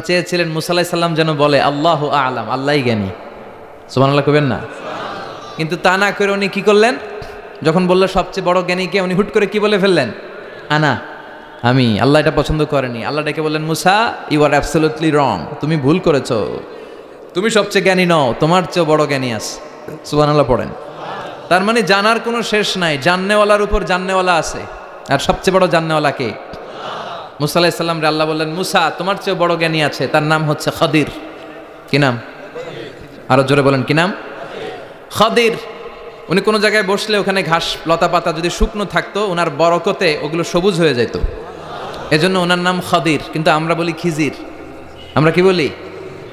চেয়েছিলেন মুসা আলাইহিস সালাম যেন বলে আল্লাহু আ'লাম, আল্লাহই জ্ঞানী। সুবহানাল্লাহ কইবেন না? কিন্তু তা না করে উনি কি করলেন? যখন বলল সবচেয়ে বড় জ্ঞানী কে, উনি হুট করে কি বলে ফেললেন? আনা, আমি। আল্লাহ এটা পছন্দ করেনি। আল্লাহ ডেকে বললেন, মুসা ইউ আর অ্যাবসলিউটলি রং, তুমি ভুল করেছো, তুমি সবচেয়ে জ্ঞানী নও, তোমার চেয়ে বড় জ্ঞানী আছে। সুবহানাল্লাহ পড়েন। তার মানে জানার কোনো শেষ নাই, জাননেওয়ালার উপর জাননেওয়ালা আছে। আর সবচেয়ে বড় জাননেওয়ালা কে? মুসা আলাইহিস সালাম রে আল্লাহ বললেন, মুসা তোমার চেয়ে বড় জ্ঞানী আছে, তার নাম হচ্ছে খাদির। কি নাম? আরো জোরে বলেন, কি নাম? খাদির। উনি কোনো জায়গায় বসলে ওখানে ঘাস লতা পাতা যদি শুকনো থাকতো, ওনার বরকতে ওগুলো সবুজ হয়ে যেত, এজন্য ওনার নাম খাদির। কিন্তু আমরা বলি খিজির। আমরা কি বলি?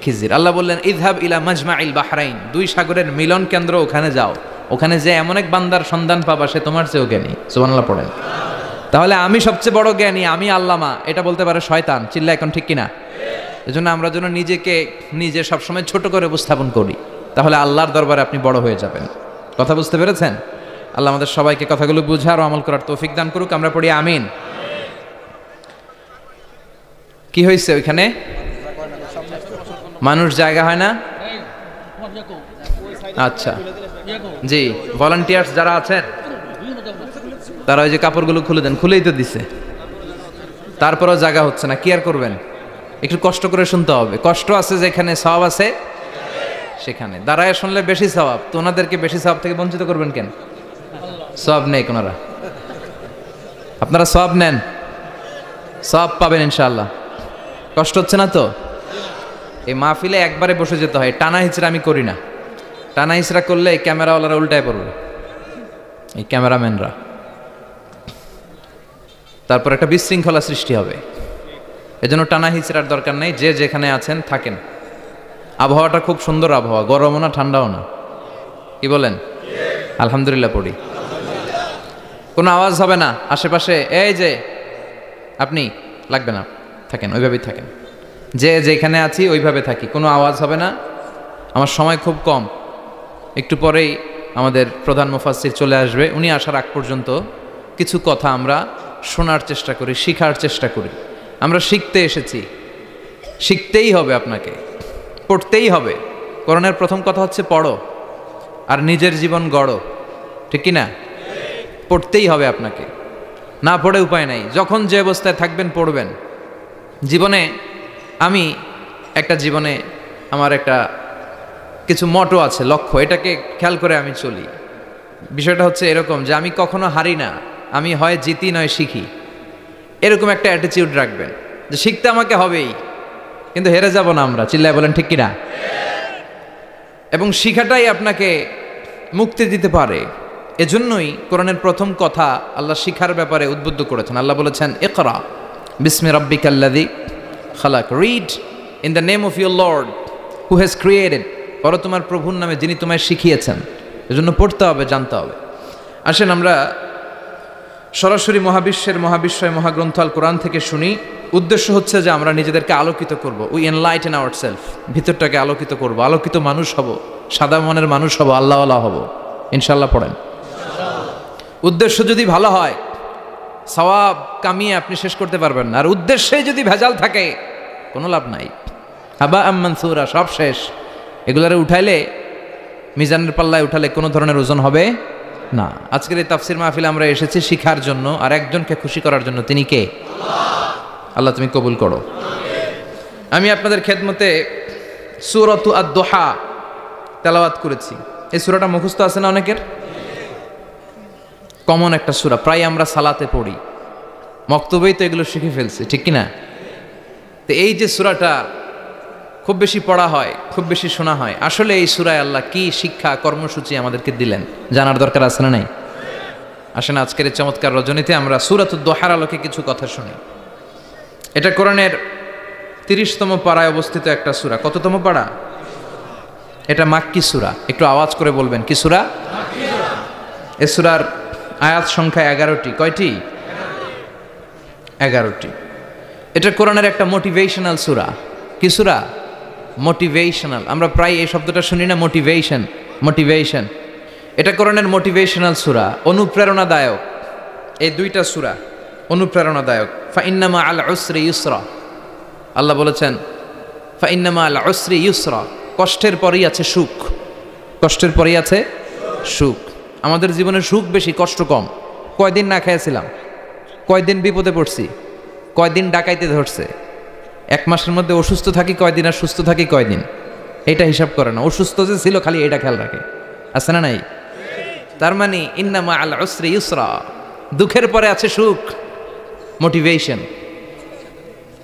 খিজির। আল্লাহ বললেন, ইযহাব ইলা মাজমাইল বাহরাইন, দুই সাগরের মিলন কেন্দ্র, ওখানে যাও, ওখানে যে এমন এক বান্দার সন্ধান পাবা সে তোমার চেয়েও জ্ঞানী। সুবহানাল্লাহ পড়েন। তাহলে আমি সবচেয়ে বড় জ্ঞানী, আমি আল্লামা, এটা বলতে পারে শয়তান। চিল্লা এখন ঠিক কিনা? এজন্য আমরা যেন নিজেকে নিজে সবসময় ছোট করে উপস্থাপন করি, তাহলে আল্লাহর দরবারে আপনি বড় হয়ে যাবেন। কথা বুঝতে পেরেছেন? আল্লাহ আমাদের সবাইকে কথাগুলো বুঝার ও আমল করার তৌফিক দান করুক। আমরা পড়ি আমিন। কি হয়েছে ওইখানে? মানুষ জায়গা হয় না? আচ্ছা জি, ভলান্টিয়ার্স যারা আছেন তারা ওই যে কাপড়গুলো খুলে দেন। খুলেই তো দিছে, তারপরেও জায়গা হচ্ছে না। কি আর করবেন? একটু কষ্ট করে শুনতে হবে। কষ্ট আছে যেখানে, সওয়াব আছে সেখানে। দাঁড়ায় শুনলে বেশি সওয়াব, তো ওনাদেরকে বেশি সওয়াব থেকে বঞ্চিত করবেন কেন? সওয়াব নেই কোনারা, আপনারা সওয়াব নেন, সওয়াব পাবেন ইনশাআল্লাহ। কষ্ট হচ্ছে না তো? এই মাহফিলে একবারে বসে যেতে হয়, টানা হিচড়া আমি করি না। টানা হিচড়া করলে ক্যামেরাওয়ালারা উল্টায় পড়বে, এই ক্যামেরাম্যানরা, তারপর একটা বিশৃঙ্খলা সৃষ্টি হবে। এজন্য টানা হিচড়ার দরকার নেই, যে যেখানে আছেন থাকেন। আবহাওয়াটা খুব সুন্দর আবহাওয়া, গরমও না ঠান্ডাও না। কি বলেন? আলহামদুলিল্লাহ পড়ি। কোনো আওয়াজ হবে না আশেপাশে, এই যে আপনি লাগবে না, থাকেন ওইভাবেই থাকেন। যে যেখানে আছি ওইভাবে থাকি, কোনো আওয়াজ হবে না। আমার সময় খুব কম, একটু পরেই আমাদের প্রধান মুফাসসির চলে আসবে। উনি আসার আগ পর্যন্ত কিছু কথা আমরা শোনার চেষ্টা করি, শিখার চেষ্টা করি। আমরা শিখতে এসেছি, শিখতেই হবে, আপনাকে পড়তেই হবে। কোরআনের প্রথম কথা হচ্ছে পড়ো আর নিজের জীবন গড়ো, ঠিক কি না? পড়তেই হবে আপনাকে, না পড়ে উপায় নাই। যখন যে অবস্থায় থাকবেন পড়বেন। জীবনে আমি জীবনে আমার একটা কিছু মটো আছে, লক্ষ্য, এটাকে খেয়াল করে আমি চলি। বিষয়টা হচ্ছে এরকম যে আমি কখনো হারি না, আমি হয় জিতি নয় শিখি, এরকম একটা অ্যাটিটিউড রাখবেন যে শিখতে আমাকে হবেই, কিন্তু হেরে যাব না আমরা। চিল্লায় বলেন ঠিক কিনা? এবং শিখাটাই আপনাকে মুক্তি দিতে পারে। এজন্যই কোরআনের প্রথম কথা আল্লাহ শিখার ব্যাপারে উদ্বুদ্ধ করেছেন। আল্লাহ বলেছেন, ইকরা বিসমি রাব্বিকাল্লাযী খালাক, read in the name of your lord who has created, পড়ো তোমার প্রভুর নামে যিনি তোমায় শিখিয়েছেন। এজন্য পড়তে হবে, জানতে হবে। আসেন আমরা সরাসরি মহাবিশ্বের মহাবিশ্বয় মহাগ্রন্থ আল কোরআন থেকে শুনি। উদ্দেশ্য হচ্ছে যে আমরা নিজেদেরকে আলোকিত করব, উই এনলাইটেন আওয়ারসেলফ, ভিতরটাকে আলোকিত করব, আলোকিত মানুষ হব, সাদা মনের মানুষ হব, আল্লাহওয়ালা হব ইনশাআল্লাহ। পড়েন। উদ্দেশ্য যদি ভালো হয়, সওয়াব কামিয়ে আপনি শেষ করতে পারবেন না। আর উদ্দেশ্যে যদি ভেজাল থাকে, কোনো লাভ নাই। হাবা আম্মানসুরা, সব শেষ। এগুলারে উঠাইলে, মিজানের পাল্লায় উঠালে কোনো ধরনের ওজন হবে না। আজকের এই তাফসির মাহফিলে আমরা এসেছি শিখার জন্য আর একজনকে খুশি করার জন্য। তিনি কে? আল্লাহ তুমি কবুল করো। আমি আপনাদের খেদমতে সূরাতু আদ-দুহা তেলাওয়াত করেছি। এই সূরাটা মুখস্থ আছে না অনেকের? কমন একটা সূরা, প্রায় আমরা সালাতে পড়ি, মক্তবেই তো এগুলো শিখে ফেলছি, ঠিক কিনা? তো এই যে সূরাটা খুব বেশি পড়া হয়, খুব বেশি শোনা হয়, আসলে এই সূরায় আল্লাহ কি শিক্ষা কর্মসূচি আমাদেরকে দিলেন জানার দরকার আছে না নাই? আসেন আজকের এই চমৎকার রজনীতে আমরা সূরাতুদ দুহার আলোকে কিছু কথা শুনি। এটা কোরআনের 30তম পারায় অবস্থিত একটা সূরা। কততম পারা? এটা মাক্কি সূরা। একটু আওয়াজ করে বলবেন, কি সূরা? এই সূরার আয়াত সংখ্যা 11টি। কয়টি? 11টি। এটা কোরআনের একটা মোটিভেশনাল সূরা। কি সূরা? মোটিভেশনাল। আমরা প্রায় এই শব্দটা শুনি না, মোটিভেশন, মোটিভেশন। এটা কোরআনের মোটিভেশনাল সূরা, অনুপ্রেরণাদায়ক। এই দুইটা সূরা অনুপ্রেরণাদায়ক। ফা ইন্না মাআল উসরি ইউসরা। আল্লাহ বলেছেন ফাইন্না মা'আল উসরি ইউসরা, কষ্টের পরেই আছে সুখ। কষ্টের পরেই আছে সুখ। আমাদের জীবনে সুখ বেশি, কষ্ট কম। কয়দিন না খেয়েছিলাম, কয়দিন বিপদে পড়ছি, কয়দিন ডাকাইতে ধরছে, এক মাসের মধ্যে অসুস্থ থাকি কয়দিন আর সুস্থ থাকি কয়দিন, এটা হিসাব করে না। অসুস্থ যে ছিল খালি এটা খেয়াল রাখে, আছে না নাই? তার মানে ইন্না মা'আল উসরি ইউসরা, দুঃখের পরে আছে সুখ, মোটিভেশন।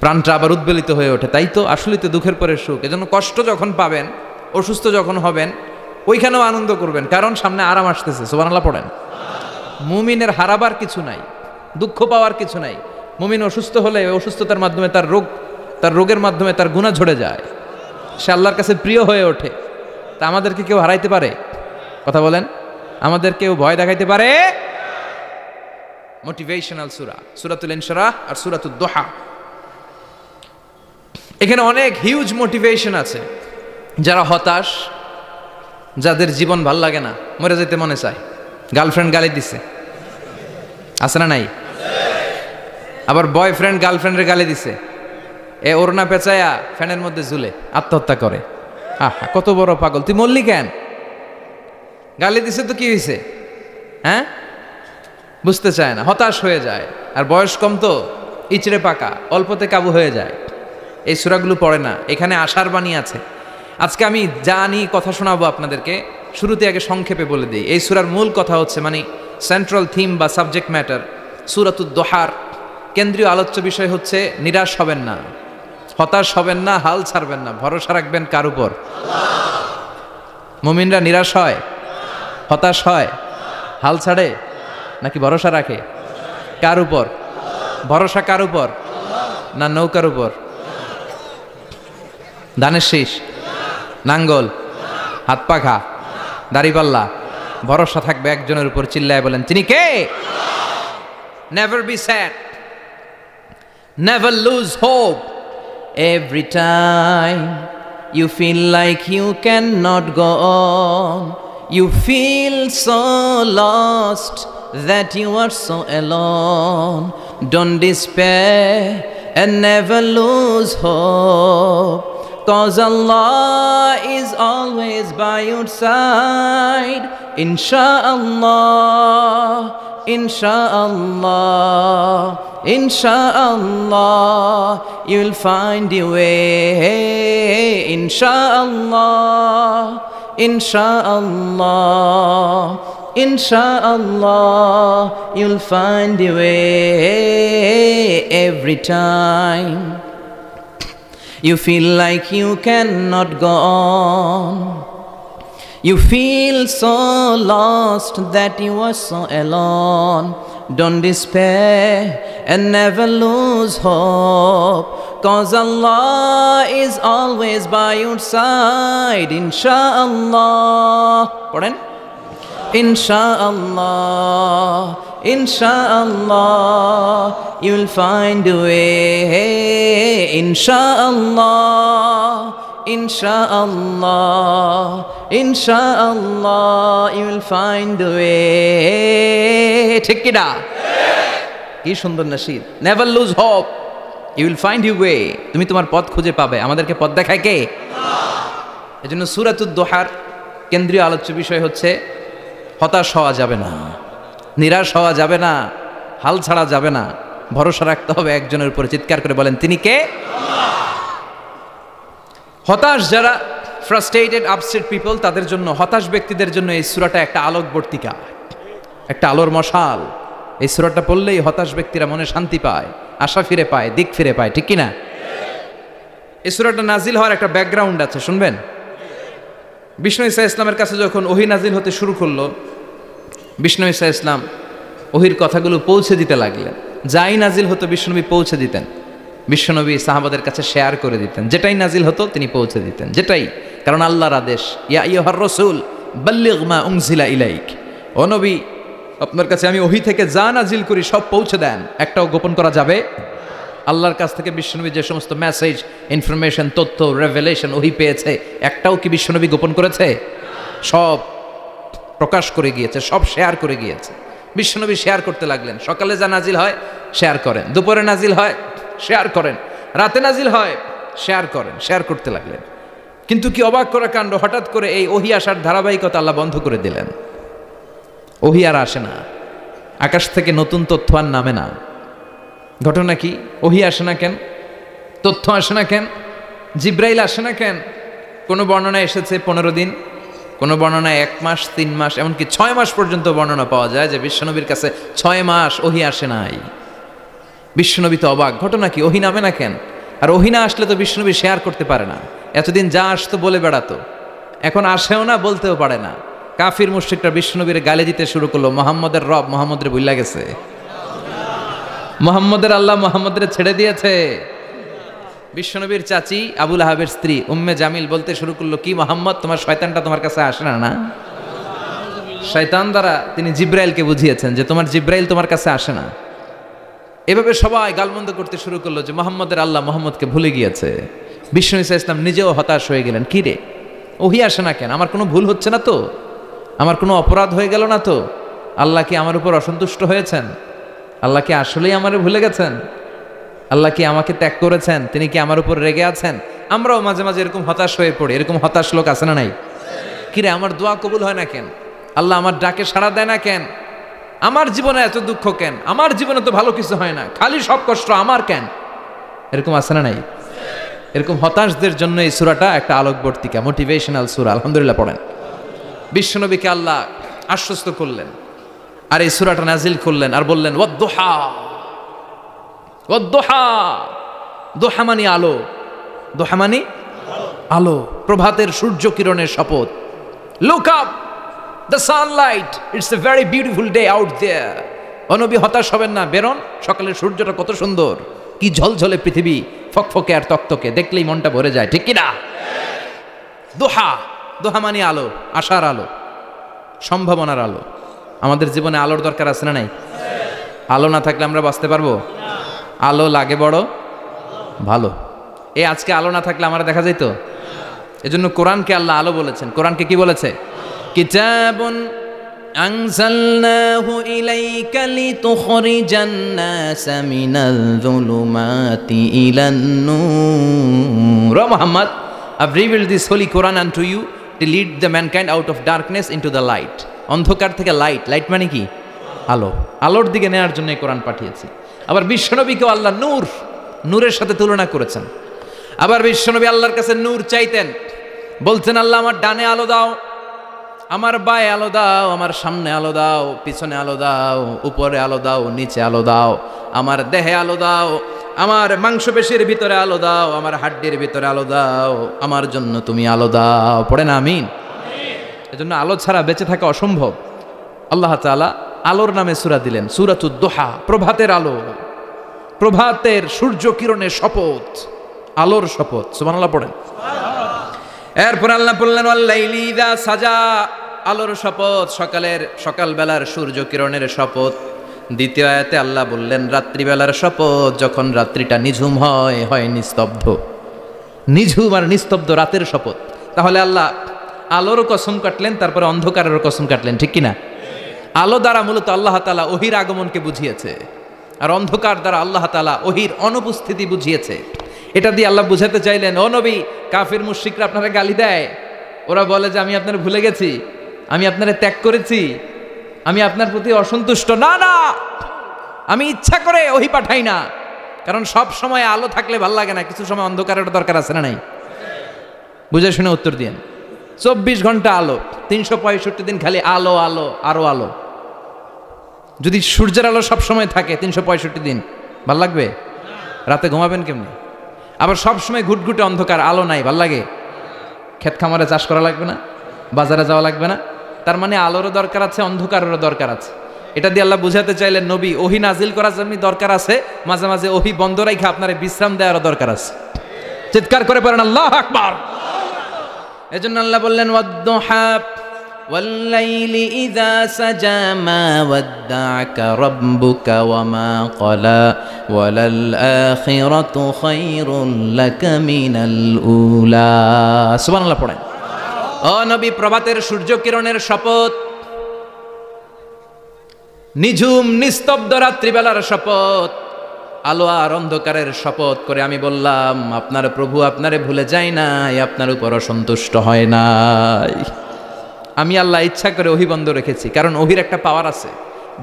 প্রাণটা আবার উদ্বেলিত হয়ে ওঠে, তাই তো আসলেই তো দুঃখের পরে সুখ। এজন্য কষ্ট যখন পাবেন, অসুস্থ যখন হবেন, ওইখানেও আনন্দ করবেন, কারণ সামনে আরাম আসতেছে। সুবহানাল্লাহ পড়েন। মুমিনের হারাবার কিছু নাই, দুঃখ পাওয়ার কিছু নাই। মুমিন অসুস্থ হলে অসুস্থতার মাধ্যমে তার রোগের মাধ্যমে তার গুনাহ ঝরে যায়, সে আল্লাহর কাছে প্রিয় হয়ে ওঠে। তা আমাদেরকে কেউ হারাইতে পারে? কথা বলেন, আমাদের কেউ ভয় দেখাইতে পারে? মোটিভেশনাল সূরা, সূরাতুল ইনশিরাহ আর সূরাতুদ দুহা, এখানে অনেক হিউজ মোটিভেশন আছে। যারা হতাশ, যাদের জীবন ভাল লাগে না, মরে যেতে মনে চায়, গার্লফ্রেন্ড গালি দিছে, আছে না নাই? আবার বয়ফ্রেন্ড গার্লফ্রেন্ডের গালি দিছে, এ ওড়না পেঁচায়া ফ্যানের মধ্যে ঝুলে আত্মহত্যা করে। আহা, কত বড় পাগল, তুই মরলি কেন? গালি দিছে তো কি হয়েছে? হ্যাঁ, বুঝতে চায় না, হতাশ হয়ে যায়। আর বয়স কম তো, ইচড়ে পাকা, অল্পতে কাবু হয়ে যায়। এই সূরাগুলো পড়ে না, এখানে আশার বাণী আছে। আজকে আমি জানি কথা শোনাবো আপনাদেরকে, শুরুতে আগে সংক্ষেপে বলে দিই। এই সূরার মূল কথা হচ্ছে, মানে সেন্ট্রাল থিম বা সাবজেক্ট ম্যাটার, সূরাতুদ দুহার কেন্দ্রীয় আলোচ্য বিষয় হচ্ছে নিরাশ হবেন না, হতাশ হবেন না, হাল ছাড়বেন না, ভরসা রাখবেন কার উপর? মুমিনরা নিরাশ হয়, হতাশ হয়, হাল ছাড়ে নাকি ভরসা রাখে? কার উপর ভরসা? কার উপর? না নৌকার উপর, ধানের শীষ, নাঙ্গল, হাত পাখা, দাড়িপাল্লা? ভরসা থাকবে একজনের উপর। চিল্লায় বলেন, তিনি কে? Never be sad, never lose hope. Every time you feel like you cannot go on, you feel so lost that you are so alone. Don't despair and never lose hope, 'cause Allah is always by your side. Insha'Allah, Insha'Allah, Insha'Allah, you'll find your way. Insha'Allah, Insha'Allah, Insha'Allah, you'll find your way. Every time you feel like you cannot go on, you feel so lost that you are so alone. Don't despair and never lose hope, 'cause Allah is always by your side. Insha'Allah, পড়েন, Insha'Allah, Insha'Allah, you'll find a way. Insha'Allah, Insha'Allah, Insha'Allah, you'll find a way. ঠিক কি না? কি সুন্দর nasheed. Never lose hope, you will find your way. তুমি তোমার পথ খুঁজে পাবে। আমাদেরকে পথ দেখায় কে? আল্লাহ। এজন্য সূরাতুদ দুহার কেন্দ্রীয় আলোচ্য বিষয় হচ্ছে হতাশ হওয়া যাবে না, নিরাশ হওয়া যাবে না, হাল ছাড়া যাবে না, ভরসা রাখতে হবে একজনের উপরে। চিৎকার করে বলেন, তিনি কে? হতাশ যারা, ফ্রাস্ট্রেটেড আপসেট পিপল, তাদের জন্য, হতাশ ব্যক্তিদের জন্য এই সূরাটা একটা আলোকবর্তিকা, একটা আলোর মশাল। এই সূরাটা পড়লেই হতাশ ব্যক্তিরা মনে শান্তি পায়, আশা ফিরে পায়, দিক ফিরে পায়। ঠিক কি না? এই সূরাটা নাজিল হওয়ার একটা ব্যাকগ্রাউন্ড আছে, শুনবেন। বিষ্ণু ঈসা ইসলামের কাছে যখন ওহী নাজিল হতে শুরু করলো, বিষ্ণু ঈসা ইসলাম ওহীর কথাগুলো পৌঁছে দিতে লাগলেন। যাই নাজিল হতো বিষ্ণুনবী পৌঁছে দিতেন, বিশ্বনবী সাহাবাদের কাছে শেয়ার করে দিতেন। যেটাই নাজিল হতো তিনি পৌঁছে দিতেন, যেটাই, কারণ আল্লাহর আদেশ, ইয়া আইয়ুহার রাসূল বাল্লিগ মা উনজিলা ইলাইক, ও নবী আপনার কাছে আমি ওহী থেকে যা নাজিল করি সব পৌঁছে দেন, একটাও গোপন করা যাবে। আল্লাহর কাছ থেকে বিশ্বনবী যে সমস্ত মেসেজ, ইনফরমেশন, তথ্য, রেভেলেশন ওহী পেয়েছে, একটাও কি বিশ্বনবী গোপন করেছে? সব প্রকাশ করে গিয়েছে, সব শেয়ার করে গিয়েছে। বিশ্বনবী শেয়ার করতে লাগলেন। সকালে যা নাজিল হয় শেয়ার করেন, দুপুরে নাজিল হয় শেয়ার করেন, রাতে নাজিল হয় শেয়ার করেন, শেয়ার করতে লাগলেন। কিন্তু কি অবাক করা কাণ্ড, হঠাৎ করে এই ওহী আসার ধারাবাহিকতা আল্লাহ বন্ধ করে দিলেন। ওহী আর আসে না, আকাশ থেকে নতুন তথ্য আর নামে না। ঘটনা কি? ওহী আসে না কেন? তথ্য আসে না কেন? জিব্রাইল আসে না কেন? কোনো বর্ণনায় এসেছে 15 দিন, কোনো বর্ণনায় 1 মাস, 3 মাস, এমনকি 6 মাস পর্যন্ত বর্ণনা পাওয়া যায় যে বিশ্বনবীর কাছে 6 মাস ওহী আসে নাই। বিশ্বনবী তো অবাক, ঘটনা কি? ওহী নামে না কেন? আর ওহী না আসলে তো বিশ্বনবী শেয়ার করতে পারে না। এতদিন যা আসতো বলে বেড়াতো, এখন আসেও না, বলতেও পারে না। কাফির মুশরিকরা বিশ্বনবীর গালি দিতে শুরু করলো, মুহাম্মদের রব মুহাম্মদের ভুইলা গেছে, মুহাম্মদের আল্লাহ মুহাম্মদের ছেড়ে দিয়েছে। বিশ্বনবীর চাচি আবু লাহাবের স্ত্রী উম্মে জামিল বলতে শুরু করলো, কি মুহাম্মদ, তোমার শয়তানটা তোমার কাছে আসে না? না, শয়তান দ্বারা তিনি জিব্রাইলকে বুঝিয়েছেন যে তোমার জিব্রাইল তোমার কাছে আসে না। এভাবে সবাই গালমন্দ করতে শুরু করলো যে মুহাম্মদের আল্লাহ মুহাম্মদকে ভুলে গিয়েছে। বিশ্বনবী সাল্লাল্লাহু আলাইহি ওয়াসাল্লাম নিজেও হতাশ হয়ে গেলেন। কি রে, ওহী আসে না কেন? আমার কোনো ভুল হচ্ছে না তো? আমার কোনো অপরাধ হয়ে গেল না তো? আল্লাহ কি আমার উপর অসন্তুষ্ট হয়েছেন? আল্লাহ কি আসলেই আমারে ভুলে গেছেন? আল্লাহ কি আমাকে ত্যাগ করেছেন? তিনি কি আমার উপর রেগে আছেন? আমরাও মাঝে মাঝে এরকম হতাশ হয়ে পড়ি। এরকম হতাশ লোক আছে না নাই? কিরে, আমার দোয়া কবুল হয় না কেন? আল্লাহ আমার ডাকে সাড়া দেয় না কেন? আমার জীবনে এত দুঃখ কেন? আমার জীবনে তো ভালো কিছু হয় না, খালি সব কষ্ট আমার কেন? এরকম আছে না নাই? এরকম হতাশদের জন্য এই সূরাটা একটা আলোকবর্তিকা, মোটিভেশনাল সূরা। আলহামদুলিল্লাহ পড়েন। বিশ্বনবীকে আল্লাহ আশ্বস্ত করলেন আর এই সূরাটা নাজিল করলেন আর বললেন, ওয়াদ-দুহা, ওয়াদ-দুহা। দুহা মানে আলো, দুহা মানে আলো, প্রভাতের সূর্য কিরণের শপথ। Look up, the sunlight, it's a very beautiful day out there. ও নবী, হতাশ হবেন না, বেরোন, সকালের সূর্যটা কত সুন্দর, কি ঝলঝলে পৃথিবী, ফকফকে আর তকতকে, দেখলেই মনটা ভরে যায়, ঠিক কি না? দোহা, দোহা মানে আলো, আশার আলো, সম্ভাবনার আলো। আমাদের জীবনে আলোর দরকার আছে না নাই? আলো না থাকলে আমরা বাঁচতে পারবো? আলো লাগে বড় ভালো। এই আজকে আলো না থাকলে আমরা দেখা যাইতো? এজন্য কোরআনকে আল্লাহ আলো বলেছেন। কোরআনকে কি বলেছে? কিতাবুন আনজালনাহু ইলাইকা লিতুখরিজান নাসা মিনাল যুলুমাতি ইলান নূর। ও Muhammad, I've revealed this holy Quran unto you to lead the mankind out of darkness into the light. অন্ধকার থেকে লাইট, লাইট মানে কি? আলো, আলোর দিকে নেওয়ার জন্য এই কোরআন পাঠিয়েছি। আবার বিশ্বনবীকেও আল্লাহ নূর, নূরের সাথে তুলনা করেছেন। আবার বিশ্বনবী আল্লাহর কাছে নূর চাইতেন, বলছেন, আল্লাহ আমার ডানে আলো দাও, আমার বায়ে আলো দাও, আমার সামনে আলো দাও, পিছনে আলো দাও, উপরে আলো দাও, নিচে আলো দাও, আমার দেহে আলো দাও, আমার মাংসপেশির ভিতরে আলো দাও, আমার হাড্ডির ভিতরে আলো দাও, আমার জন্য তুমি আলো দাও। পড়ে না আমিন? এজন্য আলো ছাড়া বেঁচে থাকা অসম্ভব। আল্লাহ তাআলা আলোর নামে সূরা দিলেন, সূরাতুদ দুহা, প্রভাতের আলো, প্রভাতের সূর্য কিরণের শপথ, আলোর শপথ। সুবহানাল্লাহ পড়েন। এরপর আল্লাহ বললেন, ওয়াল-লাইলি ইযা সাজা, আলোর শপথ, সকালের, সকালবেলার সূর্য কিরণের শপথ। দ্বিতীয় আয়াতে আল্লাহ বললেন, রাত্রিবেলার শপথ, যখন রাত্রিটা নিঝুম হয়, হয় নিস্তব্ধ, নিঝুম আর নিস্তব্ধ রাতের শপথ। তাহলে আল্লাহ আলোরও কসম কাটলেন, তারপরে অন্ধকারেরও কসম কাটলেন, ঠিক কিনা? আলো দ্বারা মূলত আল্লাহ তাআলা ওহীর আগমনকে বুঝিয়েছে, আর অন্ধকার দ্বারা আল্লাহ তাআলা ওহীর অনুপস্থিতি বুঝিয়েছে। এটা দিয়ে আল্লাহ বুঝাতে চাইলেন, ও নবী, কাফির মুশরিকরা আপনারা গালি দেয়, ওরা বলে যে আমি আপনারা ভুলে গেছি, আমি আপনারা ত্যাগ করেছি, আমি আপনার প্রতি অসন্তুষ্ট। না না, আমি ইচ্ছা করে ওহী পাঠাই না, কারণ সব সময় আলো থাকলে ভাল লাগে না, কিছু সময় অন্ধকারের দরকার আছে না নাই? বুঝে শুনে উত্তর দিন। 24 ঘন্টা আলো, 365 দিন খালি আলো, আলো আরো আলো। যদি সূর্যের আলো সব সময় থাকে 365 দিন, ভাল লাগবে? রাতে ঘুমাবেন কেমনে? আবার সব সময় ঘুটঘুটে অন্ধকার, আলো নাই, ভাল লাগে? ক্ষেত খামারে চাষ করা লাগবে না, বাজারে যাওয়া লাগবে না। তার মানে আলোরও দরকার আছে, অন্ধকারেরও দরকার আছে। এটা দিয়ে আল্লাহ বুঝাতে চাইলেন, নবী, ওহী নাজিল করার জন্য দরকার আছে, মাঝে মাঝে ওহী বন্ধ রাখা আপনার বিশ্রাম দেওয়ারও দরকার আছে। চিৎকার করে পড়েন আল্লাহু আকবার। এজন্য আল্লাহ বললেন, ওয়াদ-দুহা ওয়াল-লাইলি ইযা সাজা মা ওয়াদ্দা'আকা রাব্বুকা ওয়া মা ক্বালা ওয়ালাল আখিরাতু খায়রুল লাকা মিনাল উলা। সুবহানাল্লাহ পড়েন। ও নবী, প্রভাতের সূর্য কিরণের শপথ, নিঝুম নিস্তব্ধ রাত্রিবেলার শপথ, আলো আর অন্ধকারের শপথ করে আমি বললাম, আপনার প্রভু আপনারে ভুলে যায় নাই, আপনার উপর অসন্তুষ্ট হয় নাই। আমি আল্লাহ ইচ্ছা করে ওহী বন্ধ রেখেছি, কারণ ওহির একটা পাওয়ার আছে।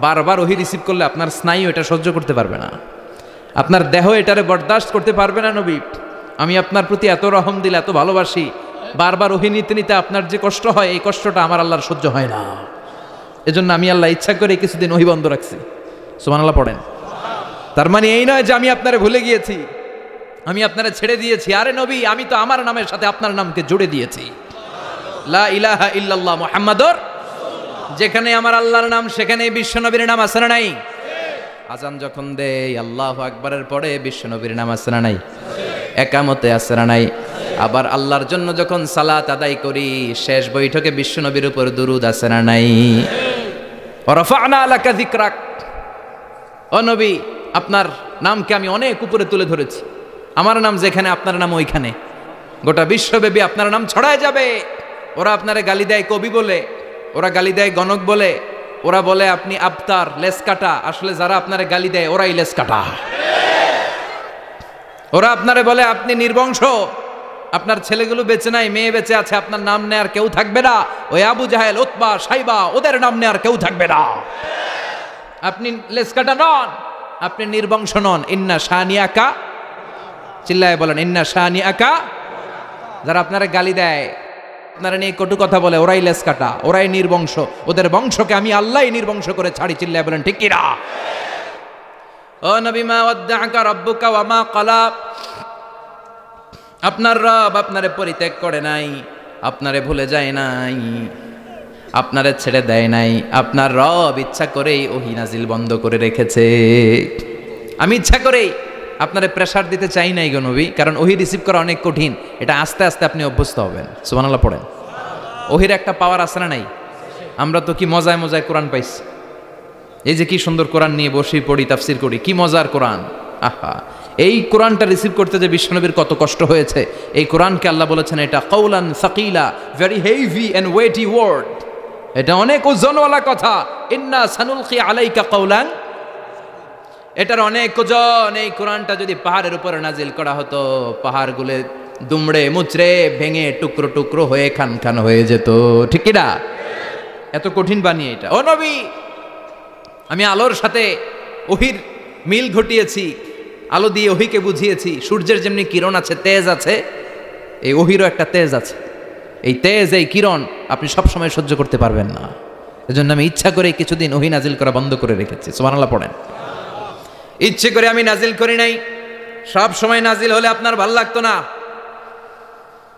বারবার ওহী রিসিভ করলে আপনার স্নায়ু এটা সহ্য করতে পারবে না, আপনার দেহ এটারে বরদাস্ত করতে পারবে না। নবী, আমি আপনার প্রতি এত রহম দিলে, এত ভালোবাসি, বারবার ওহী নিতে নিতে আপনার যে কষ্ট হয়, এই কষ্টটা আমার আল্লাহর সহ্য হয় না। এজন্য আমি আল্লাহ ইচ্ছা করে কিছুদিন ওহী বন্ধ রাখছি। সুবহানাল্লাহ পড়েন। তার মানে এই নয় যে আমি আপনারে ভুলে গিয়েছি, আমি আপনারে ছেড়ে দিয়েছি। আরে নবী, আমি তো আমার নামের সাথে আপনার নামকে জুড়ে দিয়েছি। লা ইলাহা ইল্লাল্লাহ মুহাম্মাদুর, যেখানে আমার আল্লাহর নাম সেখানে বিশ্বনবীর নাম আছে না নাই? আজান যখন দেই আল্লাহু আকবারের পরে বিশ্বনবীর নাম আছে না নাই? একামতে আছে না নাই? আবার আল্লাহর জন্য যখন সালাত আদায় করি, শেষ বৈঠকে বিশ্বনবীর উপর দুরূদ আছে না নাই? রাফা'না লাকা যিকরাক, ও নবী, আপনার নামকে আমি অনেক উপরে তুলে ধরেছি। আমার নাম যেখানে, আপনার নাম ওইখানে। গোটা বিশ্বব্যাপী আপনার নাম ছড়ায় যাবে। ওরা আপনারে গালি দেয় কবি বলে, ওরা গালি দেয় গণক বলে, ওরা বলে আপনি আবতার, লেস কাটা। আসলে যারা আপনারে গালি দেয় ওরাই লেস কাটা। ওরা আপনারে বলে আপনি নির্বংশ, আপনার ছেলেগুলো বেঁচে নাই, মেয়ে বেঁচে আছে, আপনার নাম নেয়ার কেউ থাকবে না। ওই আবু জাহেল, উতবা, সাইবা, ওদের নাম নেয়ার কেউ থাকবে না। আপনি লেস কাটা নন, আপনি নির্বংশ নন। ইন্না শানিয়াকা, চিল্লায় বলেন ইন্না শানিয়াকা। যারা আপনারা গালি দেয়, আপনারা নিয়ে কটু কথা বলে, ওরাই লেস কাটা, ওরাই নির্বংশ। ওদের বংশকে আমি আল্লাহই নির্বংশ করে ছাড়ি। চিল্লায় বলেন ঠিক কিনা? ও নবী, মা ওয়াদ্দাআকা রাব্বুকা ওয়া মা ক্বালা, আপনার রব আপনারে পরিত্যাগ করে নাই, আপনারে ভুলে যায় নাই, আপনারে ছেড়ে দেয় নাই। আপনার রব ইচ্ছা করেই ওহী নাজিল বন্ধ করে রেখেছে। আমি ইচ্ছা করেই আপনারে প্রেসার দিতে চাই নাই গো নবী, কারণ ওহী রিসিভ করা অনেক কঠিন। এটা আস্তে আস্তে আপনি অভ্যস্ত হবেন। সুবহানাল্লাহ পড়েন। ওহীর একটা পাওয়ার আছে না নাই? আমরা তো কি মজায় মজায় কোরআন পাইছি। এই যে কি সুন্দর কোরআন নিয়ে বসি, পড়ি, তাফসির করি, কি মজার কোরআন। আহা, এই কোরআনটা রিসিভ করতে যে বিশ্বনবীর কত কষ্ট হয়েছে। এই কোরআনকে আল্লাহ বলেছেন এটা কওলান সাকিলা, very heavy and weighty word, এটা অনেক ওজনওয়ালা কথা। ইন্না সানুলকি আলাইকা কওলান, এটার অনেক ওজন। এই কোরআনটা যদি পাহাড়ের উপরে নাজিল করা হতো, পাহাড়গুলো দুমড়ে মুচড়ে ভেঙে টুকরো টুকরো হয়ে খান খান হয়ে যেত। ঠিক কি না? এত কঠিন বানিয়ে এটা। ও নবী, আমি আলোর সাথে ওহীর মিল ঘটিয়েছি, আলো দিয়ে ওহীকে বুঝিয়েছি। সূর্যের যেমনি কিরণ আছে, তেজ আছে, এই ওহীরও একটা তেজ আছে। এই তেজ, এই কিরণ আপনি সবসময় সহ্য করতে পারবেন না। এজন্য আমি ইচ্ছা করে কিছুদিন ওহী নাজিল করা বন্ধ করে রেখেছি। সুবহানাল্লাহ পড়েন। ইচ্ছে করে আমি নাজিল করি নাই। সব সময় নাজিল হলে আপনার ভাল লাগতো না।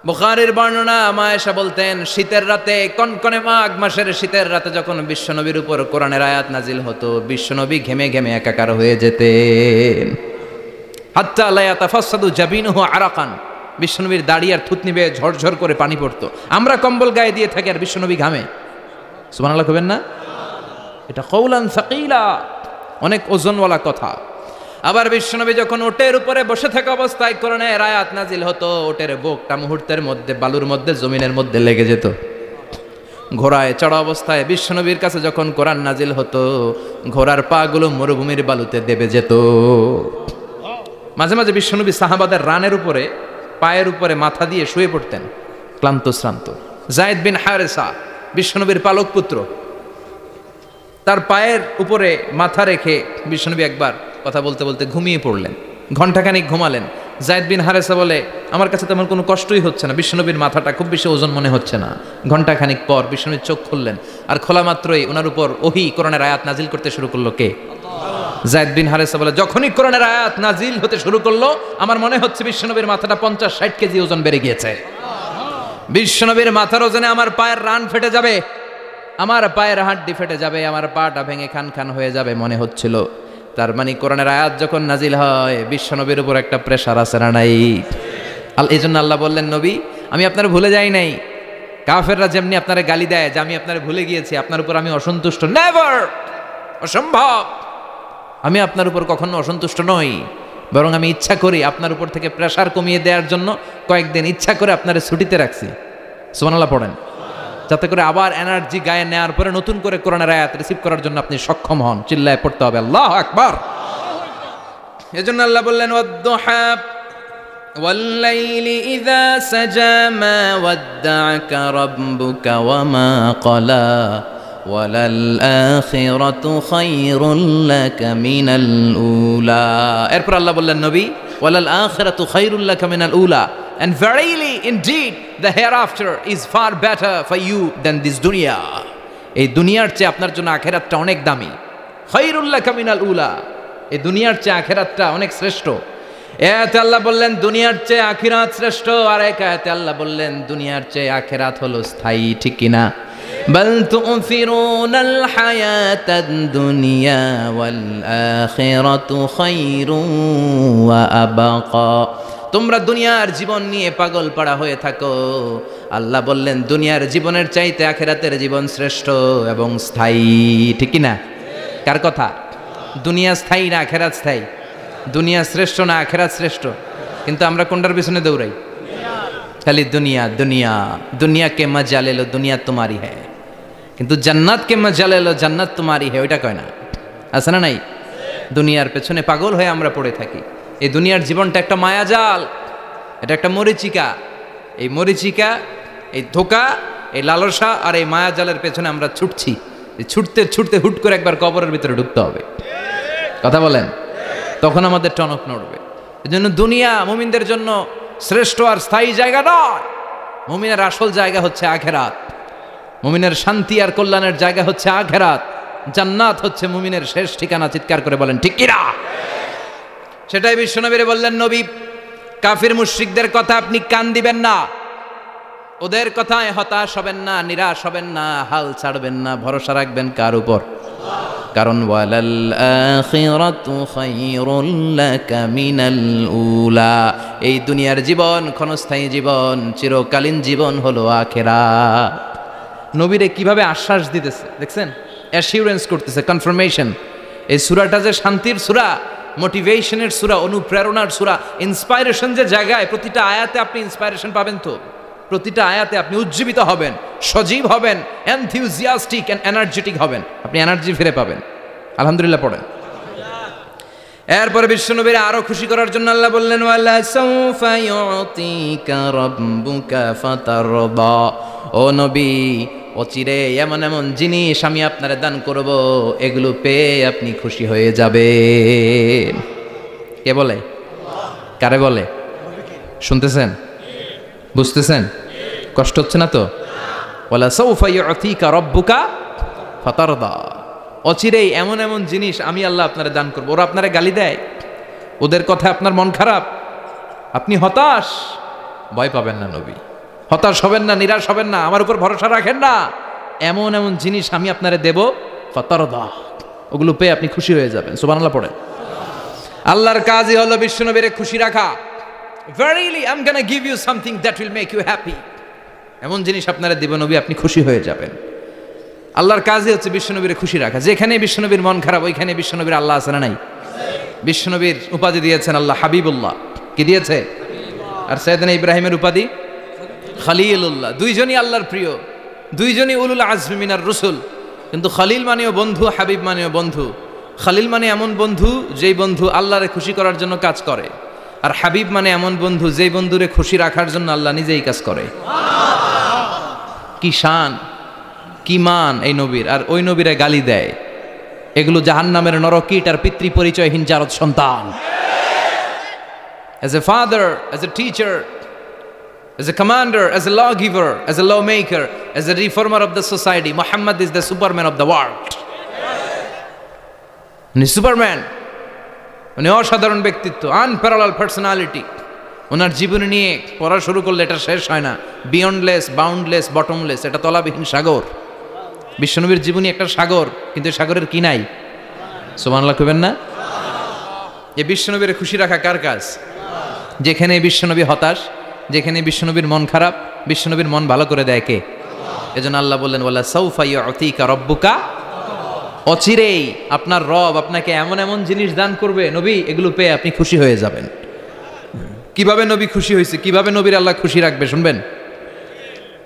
বুখারীর বর্ণনা, মা আয়েশা বলতেন শীতের রাতে, কনকনে মাঘ মাসের শীতের রাতে যখন বিশ্বনবীর উপর কোরআনের আয়াত নাজিল হতো, বিশ্বনবী ঘেমে ঘেমে একাকার হয়ে যেতেন। হাত্তা লা ইয়াতাফাসসাদু জাবিনুহু আরাকান, বিশ্বনবীর দাড়ি আর থুতনি বেয়ে ঝরঝর করে পানি পড়তো। আমরা কম্বল গায়ে দিয়ে থাকি আর বিশ্বনবী ঘামে। সুবহানাল্লাহ কইবেন না? এটা কওলান সাকিলা, অনেক ওজনওয়ালা কথা। আবার বিশ্বনবী যখন ওটের উপরে বসে থাকা অবস্থায় কোরআনের আয়াত নাজিল হতো, ওটের বুকটা মুহূর্তের মধ্যে বালুর মধ্যে, জমিনের মধ্যে লেগে যেত। ঘোড়ায় চড়া অবস্থায় বিশ্বনবীর কাছে যখন কোরআন নাজিল হতো, ঘোড়ার পা গুলো মরুভূমির বালুতে দেবে যেত। মাঝে মাঝে বিশ্বনবী সাহাবাদের রানের উপরে, পায়ের উপরে মাথা দিয়ে শুয়ে পড়তেন, ক্লান্ত শ্রান্ত। যায়েদ বিন হারেসা, বিশ্বনবীর পালক পুত্র, তার পায়ের উপরে মাথা রেখে বিশ্বনবী একবার কথা বলতে বলতে ঘুমিয়ে পড়লেন। ঘণ্টাখানিক ঘুমালেন। যায়েদ বিন হারেসা বলে, আমার কাছে তেমন কোনো কষ্টই হচ্ছে না, বিশ্বনবীর মাথাটা খুব বেশি ওজন মনে হচ্ছে না। ঘণ্টাখানিক পর বিশ্বনবীর চোখ খুললেন, আর খোলা মাত্রই ওনার উপর ওহী কোরআনের আয়াত নাজিল করতে শুরু করলো। কে? যায়েদ বিন হারেসা বলে, যখনই কোরআনের আয়াত নাজিল হতে শুরু করলো, আমার মনে হচ্ছে বিশ্বনবীর মাথাটা 50-60 কেজি ওজন বেড়ে গিয়েছে। বিশ্বনবীর মাথার ওজনে আমার পায়ের রান ফেটে যাবে, আমার পায়ের হাড্ডি ফেটে যাবে, আমার পাটা ভেঙে খান খান হয়ে যাবে মনে হচ্ছিল। তার মানে কোরআনের আয়াত যখন নাজিল হয়, বিশ্বনবীর উপর একটা প্রেশার আছে না নাই? এই জন্য আল্লাহ বললেন, নবী আমি আপনার ভুলে যাই নাই। কাফেররা যেমনি আপনারা গালি দেয় যে আমি আপনার ভুলে গিয়েছি, আপনার উপর আমি অসন্তুষ্ট, নেভার, অসম্ভব। আমি আপনার উপর কখনো অসন্তুষ্ট নই, বরং আমি ইচ্ছা করি আপনার উপর থেকে প্রেশার কমিয়ে দেওয়ার জন্য কয়েকদিন ইচ্ছা করে আপনারা ছুটিতে রাখছি। সুবহানাল্লাহ পড়েন। যাতে করে আবার এনার্জি গায়ে নেওয়ার পরে নতুন করে কোরআনের আয়াত রিসিভ করার জন্য আপনি সক্ষম হন। চিল্লায় পড়তে হবে আল্লাহু আকবার। এজন্য আল্লাহ বললেন ওয়াদ-দুহা ওয়াল-লাইলি ইযা সাজা মা ওয়াদ্দা'আকা রাব্বুকা ওয়া মা ক্বালা ওয়ালাল আখিরাতু খায়রুল লাকা মিনাল উলা। এরপর আল্লাহ বললেন নবী ওয়ালাল আখিরাতু খায়রুল লাকা মিনাল উলা, and verily indeed the hereafter is far better for you than this dunya. এই দুনিয়ার চেয়ে আপনার জন্য আখিরাতটা অনেক দামি। খায়রুল লাকা মিনাল উলা, এই দুনিয়ার চেয়ে আখিরাতটা অনেক শ্রেষ্ঠ। এতে আল্লাহ বললেন দুনিয়ার চেয়ে আখিরাত শ্রেষ্ঠ, আর এক আয়াতে আল্লাহ বললেন দুনিয়ার চেয়ে আখিরাত হলো স্থায়ী, ঠিক কিনা? বাল তু'ফিরুনাল হায়াতাদ দুনিয়া ওয়াল আখিরাতু খায়রুন ওয়া আবাকা। তোমরা দুনিয়ার জীবন নিয়ে পাগল পাড়া হয়ে থাকো, আল্লাহ বললেন দুনিয়ার জীবনের চাইতে আখিরাতের জীবন শ্রেষ্ঠ এবং স্থায়ী, ঠিক কিনা? কার কথা? দুনিয়া স্থায়ী না আখিরাত স্থায়ী? দুনিয়া শ্রেষ্ঠ না আখিরাত শ্রেষ্ঠ? কিন্তু আমরা কোনটার পিছনে দৌড়াই? খালি দুনিয়া দুনিয়া। দুনিয়া কে মজা লে লো দুনিয়া তোমারি হ্যায়, কিন্তু জান্নাত কে মজা লে লো জান্নাত তোমারি হ্যায় ওইটা কয় না, আছে না নাই? দুনিয়ার পেছনে পাগল হয়ে আমরা পড়ে থাকি। এই দুনিয়ার জীবনটা একটা মায়াজাল, এটা একটা মরিচিকা। এই মরিচিকা, এই ধোঁকা, এই লালসা আর এই মায়াজালের পেছনে আমরা ছুটছি। ছুটতে ছুটতে হুট করে একবার কবরের ভিতরে ঢুকতে হবে, কথা বলেন, তখন আমাদের টনক নড়বে। এই জন্য দুনিয়া মুমিনদের জন্য শ্রেষ্ঠ আর স্থায়ী জায়গা নয়। মুমিনের আসল জায়গা হচ্ছে আখিরাত। মুমিনের শান্তি আর কল্যাণের জায়গা হচ্ছে আখিরাত। জান্নাত হচ্ছে মুমিনের শেষ ঠিকানা। চিৎকার করে বলেন ঠিক কিনা? সেটাই বিশ্বনবীরে বললেন নবী কাফির মুশরিকদের কথা আপনি কান দিবেন না, ওদের কথায় হতাশ হবেন না, নিরাশ হবেন না, হাল ছাড়বেন না, ভরসা রাখবেন কার উপর? কারণ ওয়ালাল আখিরাতু খায়রুল লাকা মিনাল উলা, এই দুনিয়ার জীবন ক্ষণস্থায়ী জীবন, চিরকালীন জীবন হলো আখিরাত। নবীরে কিভাবে আশ্বাস দিতেছে দেখছেন, অ্যাসিউরেন্স করতেছে, কনফার্মেশন। এই সূরাটা যে শান্তির সূরা, মোটিভেশনের সূরা, অনুপ্রেরণার সূরা, ইন্সপাইরেশন যে জায়গায়, প্রতিটা আয়াতে আপনি ইন্সপাইরেশন পাবেন। তো প্রতিটা আয়াতে আপনি উজ্জীবিত হবেন, সজীব হবেন, এনথিউজিয়াস্টিক এন্ড এনার্জেটিক হবেন, আপনি এনার্জি ফিরে পাবেন। আলহামদুলিল্লাহ পড়েন। এরপরে বিশ্বনবীর আরো খুশি করার জন্য আল্লাহ বললেন ওয়ালা সাউফা ইউতিকা রাব্বুকা ফাতারদা, ও নবী অচিরে এমন এমন জিনিস আমি আপনারে দান করব, এগুলো পেয়ে আপনি খুশি হয়ে যাবেন। কে বলে? কারে বলে? শুনতেছেন? বুঝতেছেন? কষ্ট হচ্ছে না তো? ওয়ালা সাউফা ইউতিকা রাব্বুকা ফাতারদা, অচিরেই এমন এমন জিনিস আমি আল্লাহ আপনারে দান করবো। ওরা আপনারে গালি দেয়, ওদের কথা আপনার মন খারাপ, আপনি হতাশ, ভয় পাবেন না নবী, হতাশ হবেন না, নিরাশ হবেন না, আমার উপর ভরসা রাখেন না। এমন এমন জিনিস আমি আপনারে দেব, ফাতারদা, ওগুলো পেয়ে আপনি খুশি হয়ে যাবেন। সুবহানাল্লাহ পড়েন। আল্লাহর কাজই হলো বিশ্বনবীরে খুশি রাখা। Verily I'm gonna give you something that will make you happy, এমন জিনিস আপনারা দিব নবী, আপনি খুশি হয়ে যাবেন। আল্লাহর কাজই হচ্ছে বিশ্বনবীরে খুশি রাখা। যেখানে বিশ্বনবীর মন খারাপ, ওইখানে বিশ্বনবীর আল্লাহ আছে না নাই? বিশ্বনবীর উপাধি দিয়েছেন আল্লাহ হাবিবুল্লাহ। কি দিয়েছে? আর সাইয়েদনা ইব্রাহিমের উপাধি খলিলুল্লাহ। দুইজনই আল্লাহর প্রিয়, দুইজনই উলুল আজমি মিনার রসুল। কিন্তু খলিল মানেও বন্ধু, হাবিব মানেও বন্ধু। খলিল মানে এমন বন্ধু যেই বন্ধু আল্লাহরে খুশি করার জন্য কাজ করে, আর হাবিব মানে এমন বন্ধু যেই বন্ধুরে খুশি রাখার জন্য আল্লাহ নিজেই কাজ করে। কি শান, কি মান এই নবীর! আর ওই নবীরে গালি দেয়, এগুলো জাহান্নামের নরকীট আর পিতৃ পরিচয়হীন জারদ সন্তান। As a father, as a teacher, as a commander, as a lawgiver, as a lawmaker, as a reformer of the society, Muhammad is the superman of the world. উনি সুপারম্যান, উনি অসাধারণ ব্যক্তিত্ব, আনপ্যারালাল পার্সোনালিটি। ওনার জীবনী নিয়ে পড়া শুরু করলে এটা শেষ হয় না। বিয়ন্ডলেস, বাউন্ডলেস, বটমলেস, এটা তলাবিহীন সাগর। বিশ্বনবীর জীবনী একটা সাগর, কিন্তু সাগরের কি নাই? সুবহানাল্লাহ কইবেন না? এই বিশ্বনবীর খুশি রাখা কার কাজ? যেখানে বিশ্বনবী হতাশ, যেখানে বিশ্বনবীর মন খারাপ, বিশ্বনবীর মন ভালো করে দেয় কে? এজন্য আল্লাহ বললেন ওয়ালা সাউফা ইউতিকা রাব্বুকা, অচিরেই আপনার রব আপনাকে এমন এমন জিনিস দান করবে নবী, এগুলো পেয়ে আপনি খুশি হয়ে যাবেন। কিভাবে নবী খুশি হয়েছে, কিভাবে নবীর আল্লাহ খুশি রাখবে শুনবেন?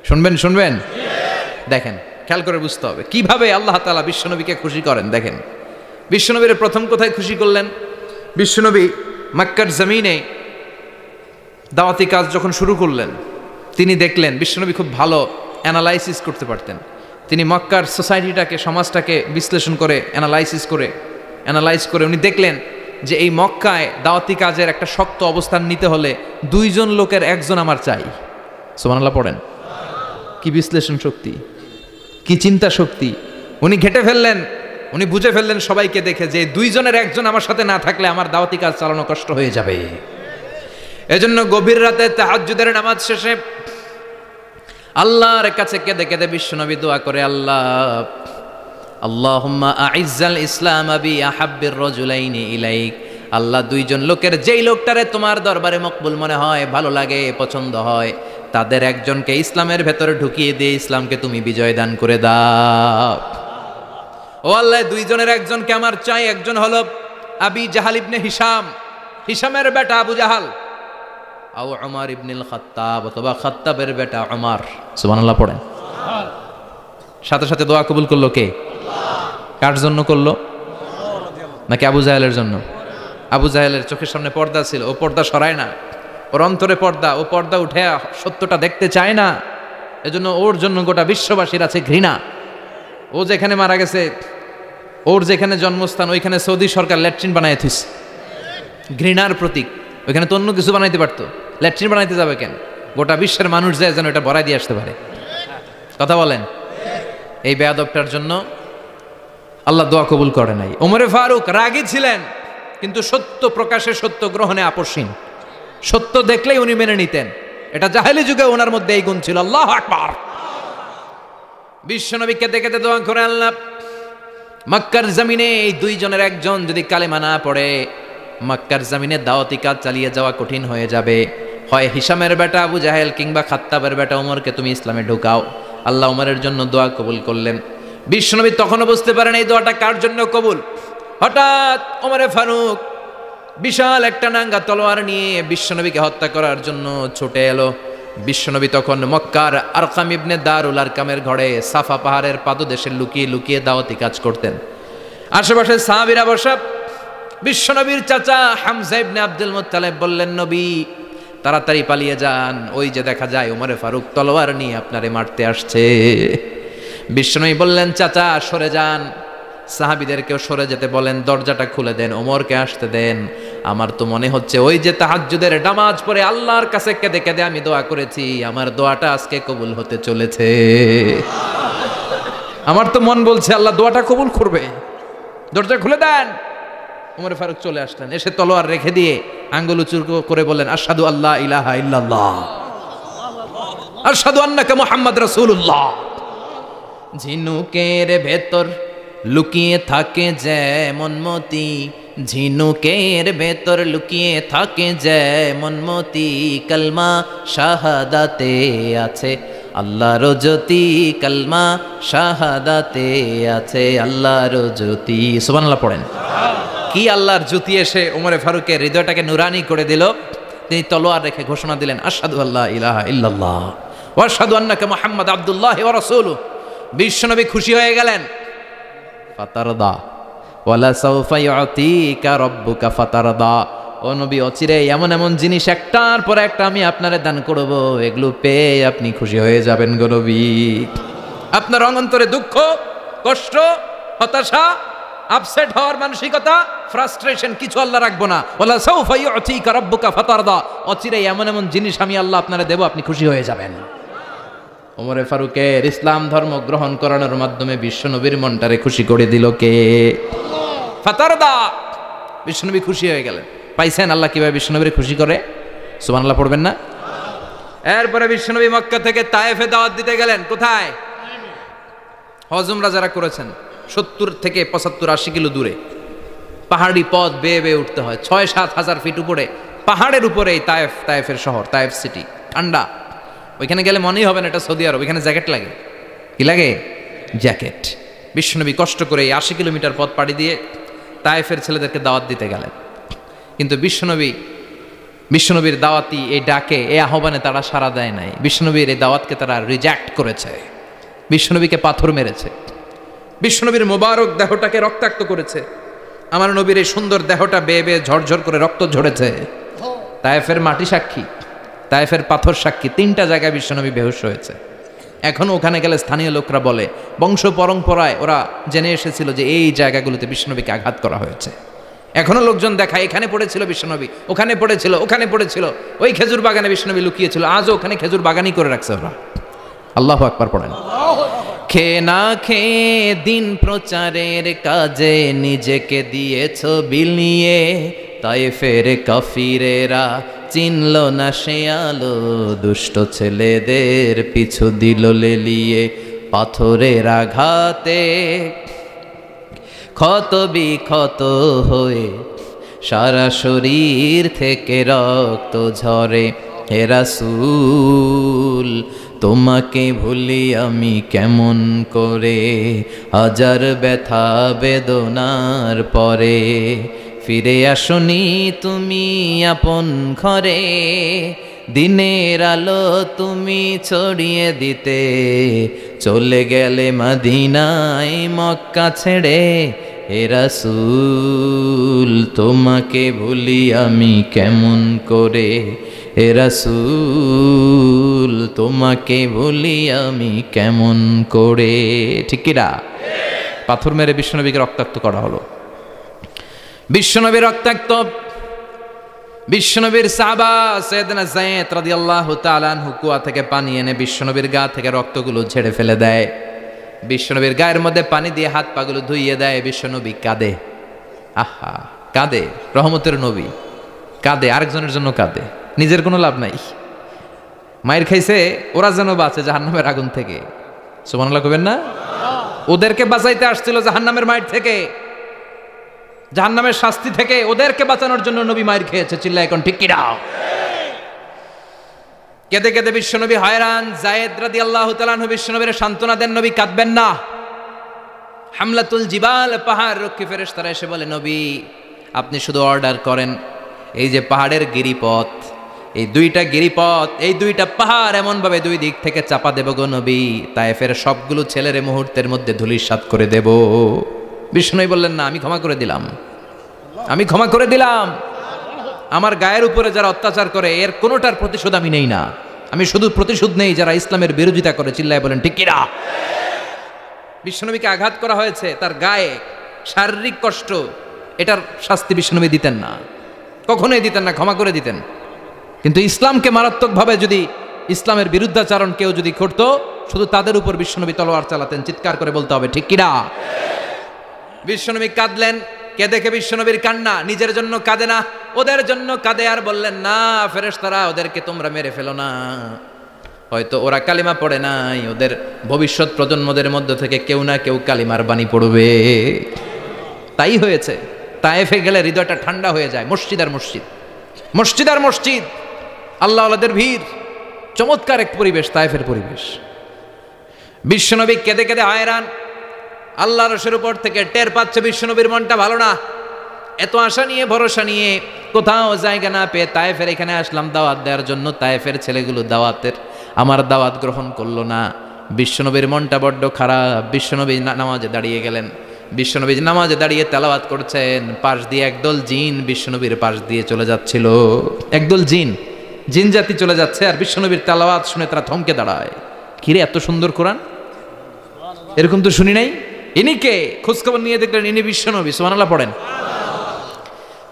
শুনবেন? শুনবেন? দেখেন, খেয়াল করে বুঝতে হবে কিভাবে আল্লাহ তাআলা বিশ্বনবীকে খুশি করেন। দেখেন, বিশ্বনবীর প্রথম কোথায় খুশি করলেন? বিশ্বনবী মক্কার জমিনে দাওয়াতি কাজ যখন শুরু করলেন, তিনি দেখলেন বিশ্বনবী খুব ভালো অ্যানালাইসিস করতে পারতেন। তিনি মক্কার সোসাইটিটাকে, সমাজটাকে বিশ্লেষণ করে অ্যানালাইজ করে উনি দেখলেন যে এই মক্কায় দাওয়াতি কাজের একটা শক্ত অবস্থান নিতে হলে 2 জন লোকের 1 জন আমার চাই। সুবহানাল্লাহ পড়েন। কি বিশ্লেষণ শক্তি, কি চিন্তা শক্তি! উনি ঘেটে ফেললেন, উনি বুঝে ফেললেন সবাইকে দেখে যে 2 জনের 1 জন আমার সাথে না থাকলে আমার দাওয়াতি কাজ চালানো কষ্ট হয়ে যাবে। এজন্য গভীর রাতে তাহাজ্জুদের নামাজ শেষে আল্লাহর কাছে কেঁদে কেঁদে বিশ্বনবী দোয়া করে, আল্লাহুম্মা আইজ্জাল ইসলাম বি আহাব্বির রাজুলাইনি ইলাইক। আল্লাহ 2 জন লোকের যেই লোকটারে তোমার দরবারে মকবুল মনে হয়, ভালো লাগে, পছন্দ হয়, তাদের একজনকে ইসলামের ভেতরে ঢুকিয়ে দিয়ে ইসলামকে তুমি বিজয় দান করে দাও। ও আল্লাহ, 2 জনের 1 জনকে আমার চাই। একজন হলো আবি জাহাল ইবনে হিশাম, হিশামের বেটা আবু জাহাল, আও উমর ইবনুল খাত্তাব, অথবা খাত্তাবের বেটা উমর। সুবহানাল্লাহ পড়েন। সাথে সাথে দোয়া কবুল করলো কে? কার জন্য করলো? নাকি আবু জাহেলের জন্য? আবু জাহেলের চোখের সামনে পর্দা ছিল, ও পর্দা সরায় না। ওর অন্তরে পর্দা, ও পর্দা উঠে সত্যটা দেখতে চায় না। এজন্য ওর জন্য গোটা বিশ্ববাসীর আছে ঘৃণা। ও যেখানে মারা গেছে, ওর যেখানে জন্মস্থান, ওইখানে সৌদি সরকার ল্যাট্রিন বানায় থুইছে, ঘৃণার প্রতীক। ওইখানে তো অন্য কিছু বানাইতে পারতো, ল্যাট্রিন বানাইতে যাবে কেন? গোটা বিশ্বের মানুষ যায় যেন এটা ভরাই দিয়ে আসতে পারে। কথা বলেন। এই বেয়াদবটার জন্য আল্লাহ দোয়া কবুল করে নাই। ওমরে ফারুক রাগী ছিলেন, কিন্তু সত্য প্রকাশে, সত্য গ্রহণে আপসহীন। সত্য দেখলেই উনি মেনে নিতেন। এটা জাহেলি যুগে ওনার মধ্যে এই গুণ ছিল। আল্লাহু আকবার। বিশ্বনবী কেঁদে কেঁদে দোয়া করে, আল্লাহ, মক্কার জমিনে এই 2 জনের 1 জন যদি কালেমা না পড়ে, মক্কার জমিনে দাওয়াতি কাজ চালিয়ে যাওয়া কঠিন হয়ে যাবে। হয় হিশামের বেটা আবু জাহেল কিংবা খাত্তাবের বেটা ওমরকে তুমি ইসলামে ঢুকাও। আল্লাহ ওমরের জন্য দোয়া কবুল করলেন। বিশ্বনবী তখনও বুঝতে পারেন এই দোয়াটা কার জন্য কবুল। হঠাৎ ওমরে ফারুক বিশাল একটা নাঙ্গা তলোয়ার নিয়ে বিশ্বনবীকে হত্যা করার জন্য ছুটে এলো। বিশ্বনবী তখন মক্কার আরকাম ইবনে দারুল আরকামের ঘরে সাফা পাহাড়ের পাদদেশে লুকিয়ে লুকিয়ে দাওয়াতি কাজ করতেন। আশেপাশে সাহাবীরা বসা। বিশ্বনবীর চাচা হামজা ইবনে আব্দুল মুত্তালিব বললেন, নবী তাড়াতাড়ি পালিয়ে যান, ওই যে দেখা যায় ওমরে ফারুক তলোয়ার নিয়ে আপনারে মারতে আসছে। বিশ্বনবী বললেন, চাচা সরে যান, সাহাবীদেরকেও সরে যেতে বলেন, দরজাটা খুলে দেন, ওমরকে আসতে দেন। আমার তো মনে হচ্ছে ওই যে তাহাজ্জুদের নামাজ পড়ে আল্লাহর কাছে কেঁদে কেঁদে আমি দোয়া করেছি, আমার দোয়াটা আজকে কবুল হতে চলেছে। আমার তো মন বলছে আল্লাহ দোয়াটা কবুল করবে। দরজা খুলে দেন। ওমর ফারুক চলে আসলেন, এসে তলোয়ার রেখে দিয়ে আঙ্গুল উঁচু করে বললেন, আশহাদু আল্লা ইলাহা ইল্লাল্লাহ, আশহাদু আন্নাকা মুহাম্মদ রাসূলুল্লাহ। ঝিনুকের ভেতর লুকিয়ে থাকে যেমন মতি, ঝিনুকের ভেতর লুকিয়ে থাকে যেমন মতি, কালমা শাহাদাতে আছে আল্লাহর জ্যোতি, কালমা শাহাদাতে আছে আল্লাহর জ্যোতি। সুবহানাল্লাহ পড়েন। কি আল্লাহর জ্যোতি এসে ওমরে ফারুকের হৃদয়টাকে নুরানি করে দিল। তিনি তলোয়ার রেখে ঘোষণা দিলেন, আশহাদু আল্লা ইলাহা ইল্লাল্লাহ ওয়া আশহাদু আন্নাকা মুহাম্মাদ আবদুল্লাহ ওয়া রাসূলুহু। বিশ্বনবী খুশি হয়ে গেলেন। ফাতারদা ওয়ালা সাউফা ইউতিকা রাব্বুকা ফাতারদা। ও নবী, অচিরে এমন এমন জিনিস একটার পর একটা আমি আপনারে দান করব, এগুলো পেয়ে আপনি খুশি হয়ে যাবেন গো নবী। আপনার অন্তরে দুঃখ, কষ্ট, হতাশা, আপসেট হওয়ার মানসিকতা, ফ্রাস্ট্রেশন কিছু আল্লাহ রাখবো না। ওয়ালা সাউফা ইউতিকা রাব্বুকা ফাতারদা। অচিরে এমন এমন জিনিস আমি আল্লাহ আপনারে দেব, আপনি খুশি হয়ে যাবেন। ওমরে ফারুকের ইসলাম ধর্ম গ্রহণ করানোর মাধ্যমে বিশ্বনবীর মনটারে খুশি করে দিল কে? ফাতারদা। বিশ্বনবী খুশি হয়ে গেলেন। পাইছেন আল্লাহ কিভাবে বিশ্বনবীর খুশি করে? সুবহানাল্লাহ পড়বেন না? এরপরে বিশ্বনবী মক্কা থেকে তায়েফে দাওয়াত দিতে গেলেন। কোথায়? হজ উমরা যারা করেছেন 70 থেকে 75 80 কিলো দূরে পাহাড়ি পথ বেয়ে বেয়ে উঠতে হয়। 6-7 হাজার ফিট উপরে পাহাড়ের উপরে তায়েফের শহর, তায়েফ সিটি। ঠান্ডা। ওইখানে গেলে মনেই হবে না এটা সৌদি আরব। এখানে জ্যাকেট লাগে। কি লাগে? জ্যাকেট। বিশ্বনবী কষ্ট করে 80 কিলোমিটার পথ পাড়ি দিয়ে তায়েফের ছেলেদেরকে দাওয়াত দিতে গেলেন। কিন্তু বিশ্বনবীর দাওয়াতি এই ডাকে, এই আহ্বানে তারা সাড়া দেয় নাই। বিশ্বনবীর এই দাওয়াতকে তারা রিজেক্ট করেছে। বিশ্বনবীকে পাথর মেরেছে। বিশ্বনবীর মোবারক দেহটাকে রক্তাক্ত করেছে। আমার নবীর এই সুন্দর দেহটা বেয়ে বেয়ে ঝরঝর করে রক্ত ঝরেছে। তায়েফের মাটি সাক্ষী, তায়েফের পাথর সাক্ষী, 3টা জায়গায় বিশ্বনবী বেহুশ হয়েছে। এখনো ওখানে গেলে স্থানীয় লোকরা বলে, বংশ পরম্পরায় ওরা জেনে এসেছিল যে এই জায়গাগুলোতে বিশ্বনবীকে আঘাত করা হয়েছে। এখনো লোকজন দেখায় এখানে পড়েছিল বিশ্বনবী, ওখানে পড়েছিল, ওখানে পড়েছিল, ওই খেজুর বাগানে বিশ্বনবী লুকিয়েছিল, আজও ওখানে খেজুর বাগানই করে রাখছে ওরা। আল্লাহু আকবার পড়েন। খেয়ে না খেয়ে দিন প্রচারের কাজে নিজেকে দিয়েছ বিলিয়ে, তায়েফের কাফিরেরা চিনল না সে আলো, দুষ্ট ছেলেদের পিছু দিল লেলিয়ে। পাথরের আঘাতে ক্ষত বিক্ষত হয়ে সারা শরীর থেকে রক্ত ঝরে। হে রাসূল তোমাকে ভুলি আমি কেমন করে, হাজার ব্যথা বেদনার পরে। ফিরে আসনি তুমি আপন ঘরে, দিনের আলো তুমি ছড়িয়ে দিতে। চলে গেলে মদিনায় মক্কা ছেড়ে। হে রাসূল তোমাকে ভুলি আমি কেমন করে, হে রাসূল তোমাকে ভুলি আমি কেমন করে। ঠিক কি না? পাথর মেরে বিশ্বনবীকে রক্তাক্ত করা হলো। বিশ্বনবী রক্তাক্ত, বিশ্বনবীর সাহাবা সাইয়েদনা যায়েদ রাদিয়াল্লাহু তাআলা আনহু কুয়া থেকে পানি এনে বিশ্বনবীর গা থেকে রক্তগুলো ঝেড়ে ফেলে দেয়। বিশ্বনবীর গায়ের মধ্যে পানি দিয়ে হাত পাগুলো ধুইয়ে দেয়। বিশ্বনবী কাঁদে, আহা কাঁদে, রহমতের নবী কাঁদে, আরেকজনের জন্য কাঁদে, নিজের কোনো লাভ নাই। মায়ের খাইছে, ওরা যেন বাঁচে জাহান্নামের আগুন থেকে। সুবহানাল্লাহ কইবেন না? ওদেরকে বাঁচাইতে আসছিল জাহান্নামের মায়ের থেকে, জাহান্নামের শাস্তি থেকে, ওদেরকে বাঁচানোর জন্য নবী মায়ের খেয়েছে। চিল্লায় এখন ঠিক কি না? কেঁদে কেঁদে বিশ্বনবী হয়রান। যায়েদ রাদিয়াল্লাহু তাআলা আনহু বিশ্বনবীর সান্ত্বনা দেন, নবী কাঁদবেন না। হামলাতুল জিবাল, পাহাড় রক্ষী ফেরেশতারা এসে বলে, নবী আপনি শুধু অর্ডার করেন, এই যে পাহাড়ের গিরিপথ, এই 2টা গিরিপথ, এই 2টা পাহাড় এমন ভাবে 2 দিক থেকে চাপা দেব গো নবী, তায়েফের সবগুলো ছেলের মুহূর্তের মধ্যে ধূলিসাৎ করে দেব। বিষ্ণুই বললেন, না আমি ক্ষমা করে দিলাম, আমি ক্ষমা করে দিলাম। আমার গায়ের উপরে যারা অত্যাচার করে এর কোনোটার প্রতিশোধ আমি নেই না, আমি শুধু প্রতিশোধ নেই যারা ইসলামের বিরোধিতা করে। চিল্লায় বলেন ঠিক কি না? বিশ্বনবীকে আঘাত করা হয়েছে, তার গায়ে শারীরিক কষ্ট, এটার শাস্তি বিশ্বনবী দিতেন না, কখনোই দিতেন না, ক্ষমা করে দিতেন। কিন্তু ইসলামকে মারাত্মকভাবে যদি ইসলামের বিরুদ্ধাচারণ কেউ যদি করতো, শুধু তাদের উপর বিশ্বনবী তলোয়ার চালাতেন। চিৎকার করে বলতে হবে ঠিক কি না? বিশ্বনবী কাঁদলেন। কে দেখে বিশ্বনবীর কান্না, নিজের জন্য কাঁদে না, ওদের জন্য কাঁদে। আর বললেন, না ফেরেশতারা ওদেরকে তোমরা মেরে ফেলো না, হয়তো ওরা কালিমা পড়ে নাই, ওদের ভবিষ্যৎ প্রজন্মদের মধ্য থেকে কেউ না কেউ কালিমার বাণী পড়বে। তাই হয়েছে। তায়েফে গেলে হৃদয়টা ঠান্ডা হয়ে যায়। মসজিদ আর মসজিদ, মসজিদ আর মসজিদ, আল্লাহ আল্লাহদের ভিড়, চমৎকার এক পরিবেশ তায়েফের পরিবেশ। বিশ্বনবী কেঁদে কেঁদে হয়রান। আল্লাহ রসের উপর থেকে টের পাচ্ছে বিশ্বনবীর মনটা ভালো না। এত আশা নিয়ে ভরসা নিয়ে কোথাও জায়গা না পেয়ে তায়েফের এখানে আসলাম দাওয়াত দেওয়ার জন্য। তায়েফের ছেলেগুলো দাওয়াতের আমার দাওয়াত গ্রহণ করলো না। বিশ্বনবীর মনটা বড্ড খারাপ। বিশ্বনবী নামাজে দাঁড়িয়ে গেলেন। বিশ্বনবী নামাজে দাঁড়িয়ে তেলাওয়াত করছেন, পাশ দিয়ে একদল জিন বিশ্বনবীর পাশ দিয়ে চলে যাচ্ছিল। একদল জিন, জিন জাতি চলে যাচ্ছে, আর বিশ্বনবীর তেলাওয়াত শুনে তারা থমকে দাঁড়ায়। কিরে এত সুন্দর কোরআন, এরকম তো শুনি নাই। ইনি কে? খোঁজখবর নিয়ে দেখলেন ইনি বিশ্বনবী। সুবহানাল্লাহ পড়েন।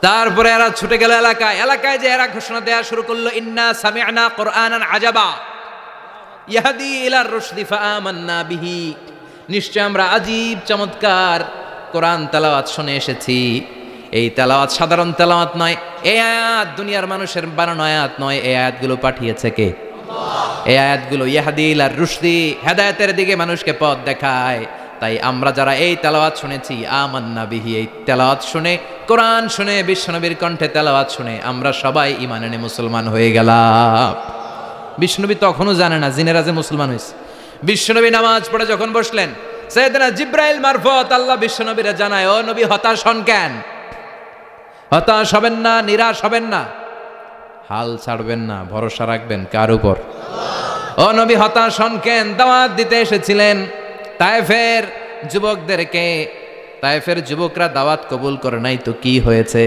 তারপরে এরা ছুটে গেল এলাকায়। এলাকায় যে এরা ঘোষণা দেওয়া শুরু করলো, ইন্না সামি'না কুরআনান আজাবা ইয়াহদি ইলার রুশদি ফাআমান্না বিহি। নিশ্চয় আমরা আজীব চমৎকার কোরআন তেলাওয়াত শুনে এসেছি। এই তেলাওয়াত সাধারণ তেলাওয়াত নয়, এই আয়াত দুনিয়ার মানুষের বানানো আয়াত নয়। এই আয়াতগুলো পাঠিয়েছে কে? এই আয়াতগুলো ইয়াহদি ইলার রুশদি, হেদায়েতের দিকে মানুষকে পথ দেখায়। তাই আমরা যারা এই তেলাওয়াত শুনেছি, আমান্না বিহি, এই তেলাওয়াত শুনে, কোরআন শুনে, বিশ্বনবীর কণ্ঠে তেলাওয়াত শুনে আমরা সবাই ঈমান এনে মুসলমান হয়ে গেলাম। বিশ্বনবী তখনও জানে না জিনেরা যে মুসলমান হয়েছে। বিশ্বনবী নামাজ পড়ে যখন বসলেন, সাইয়েদনা জিব্রাইল মারফত আল্লাহ বিশ্বনবীরা জানায়, ও নবী হতাশ হন কেন? হতাশ হবেন না, নিরাশ হবেন না, হাল ছাড়বেন না, ভরসা রাখবেন কার উপর? ও নবী হতাশ হন কেন? দাওয়াত দিতে এসেছিলেন তায়েফের যুবকদেরকে, তায়েফের যুবকরা দাওয়াত কবুল করে নাই তো কি হয়েছে?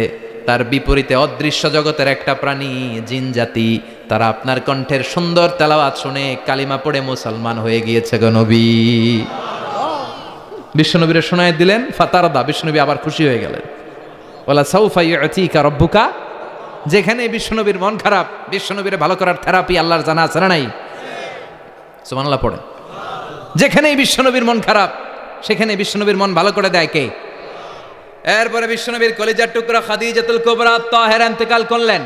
তার বিপরীতে অদৃশ্য জগতের একটা প্রাণী জিন জাতি, তারা আপনার কণ্ঠের সুন্দর তেলাওয়াত শুনে কালিমা পড়ে মুসলমান হয়ে গিয়েছে গো নবী। বিশ্বনবীরে শোনায় দিলেন, ফাতারদা, বিশ্বনবী আবার খুশি হয়ে গেলেন। ওয়ালা সাউফা ইউতিকা রাব্বুকা। যেখানে বিশ্বনবীর মন খারাপ, বিশ্বনবীরে ভালো করার থেরাপি আল্লাহর জানা আছে না নাই? সুবহানাল্লাহ পড়েন। যেখানেই বিশ্বনবীর মন খারাপ, সেখানে বিশ্বনবীর মন ভালো করে দেয় কে? এরপরে বিশ্বনবীর কলিজার টুকরা খাদিজাতুল কুবরা তাহেরা ইন্তেকাল করলেন।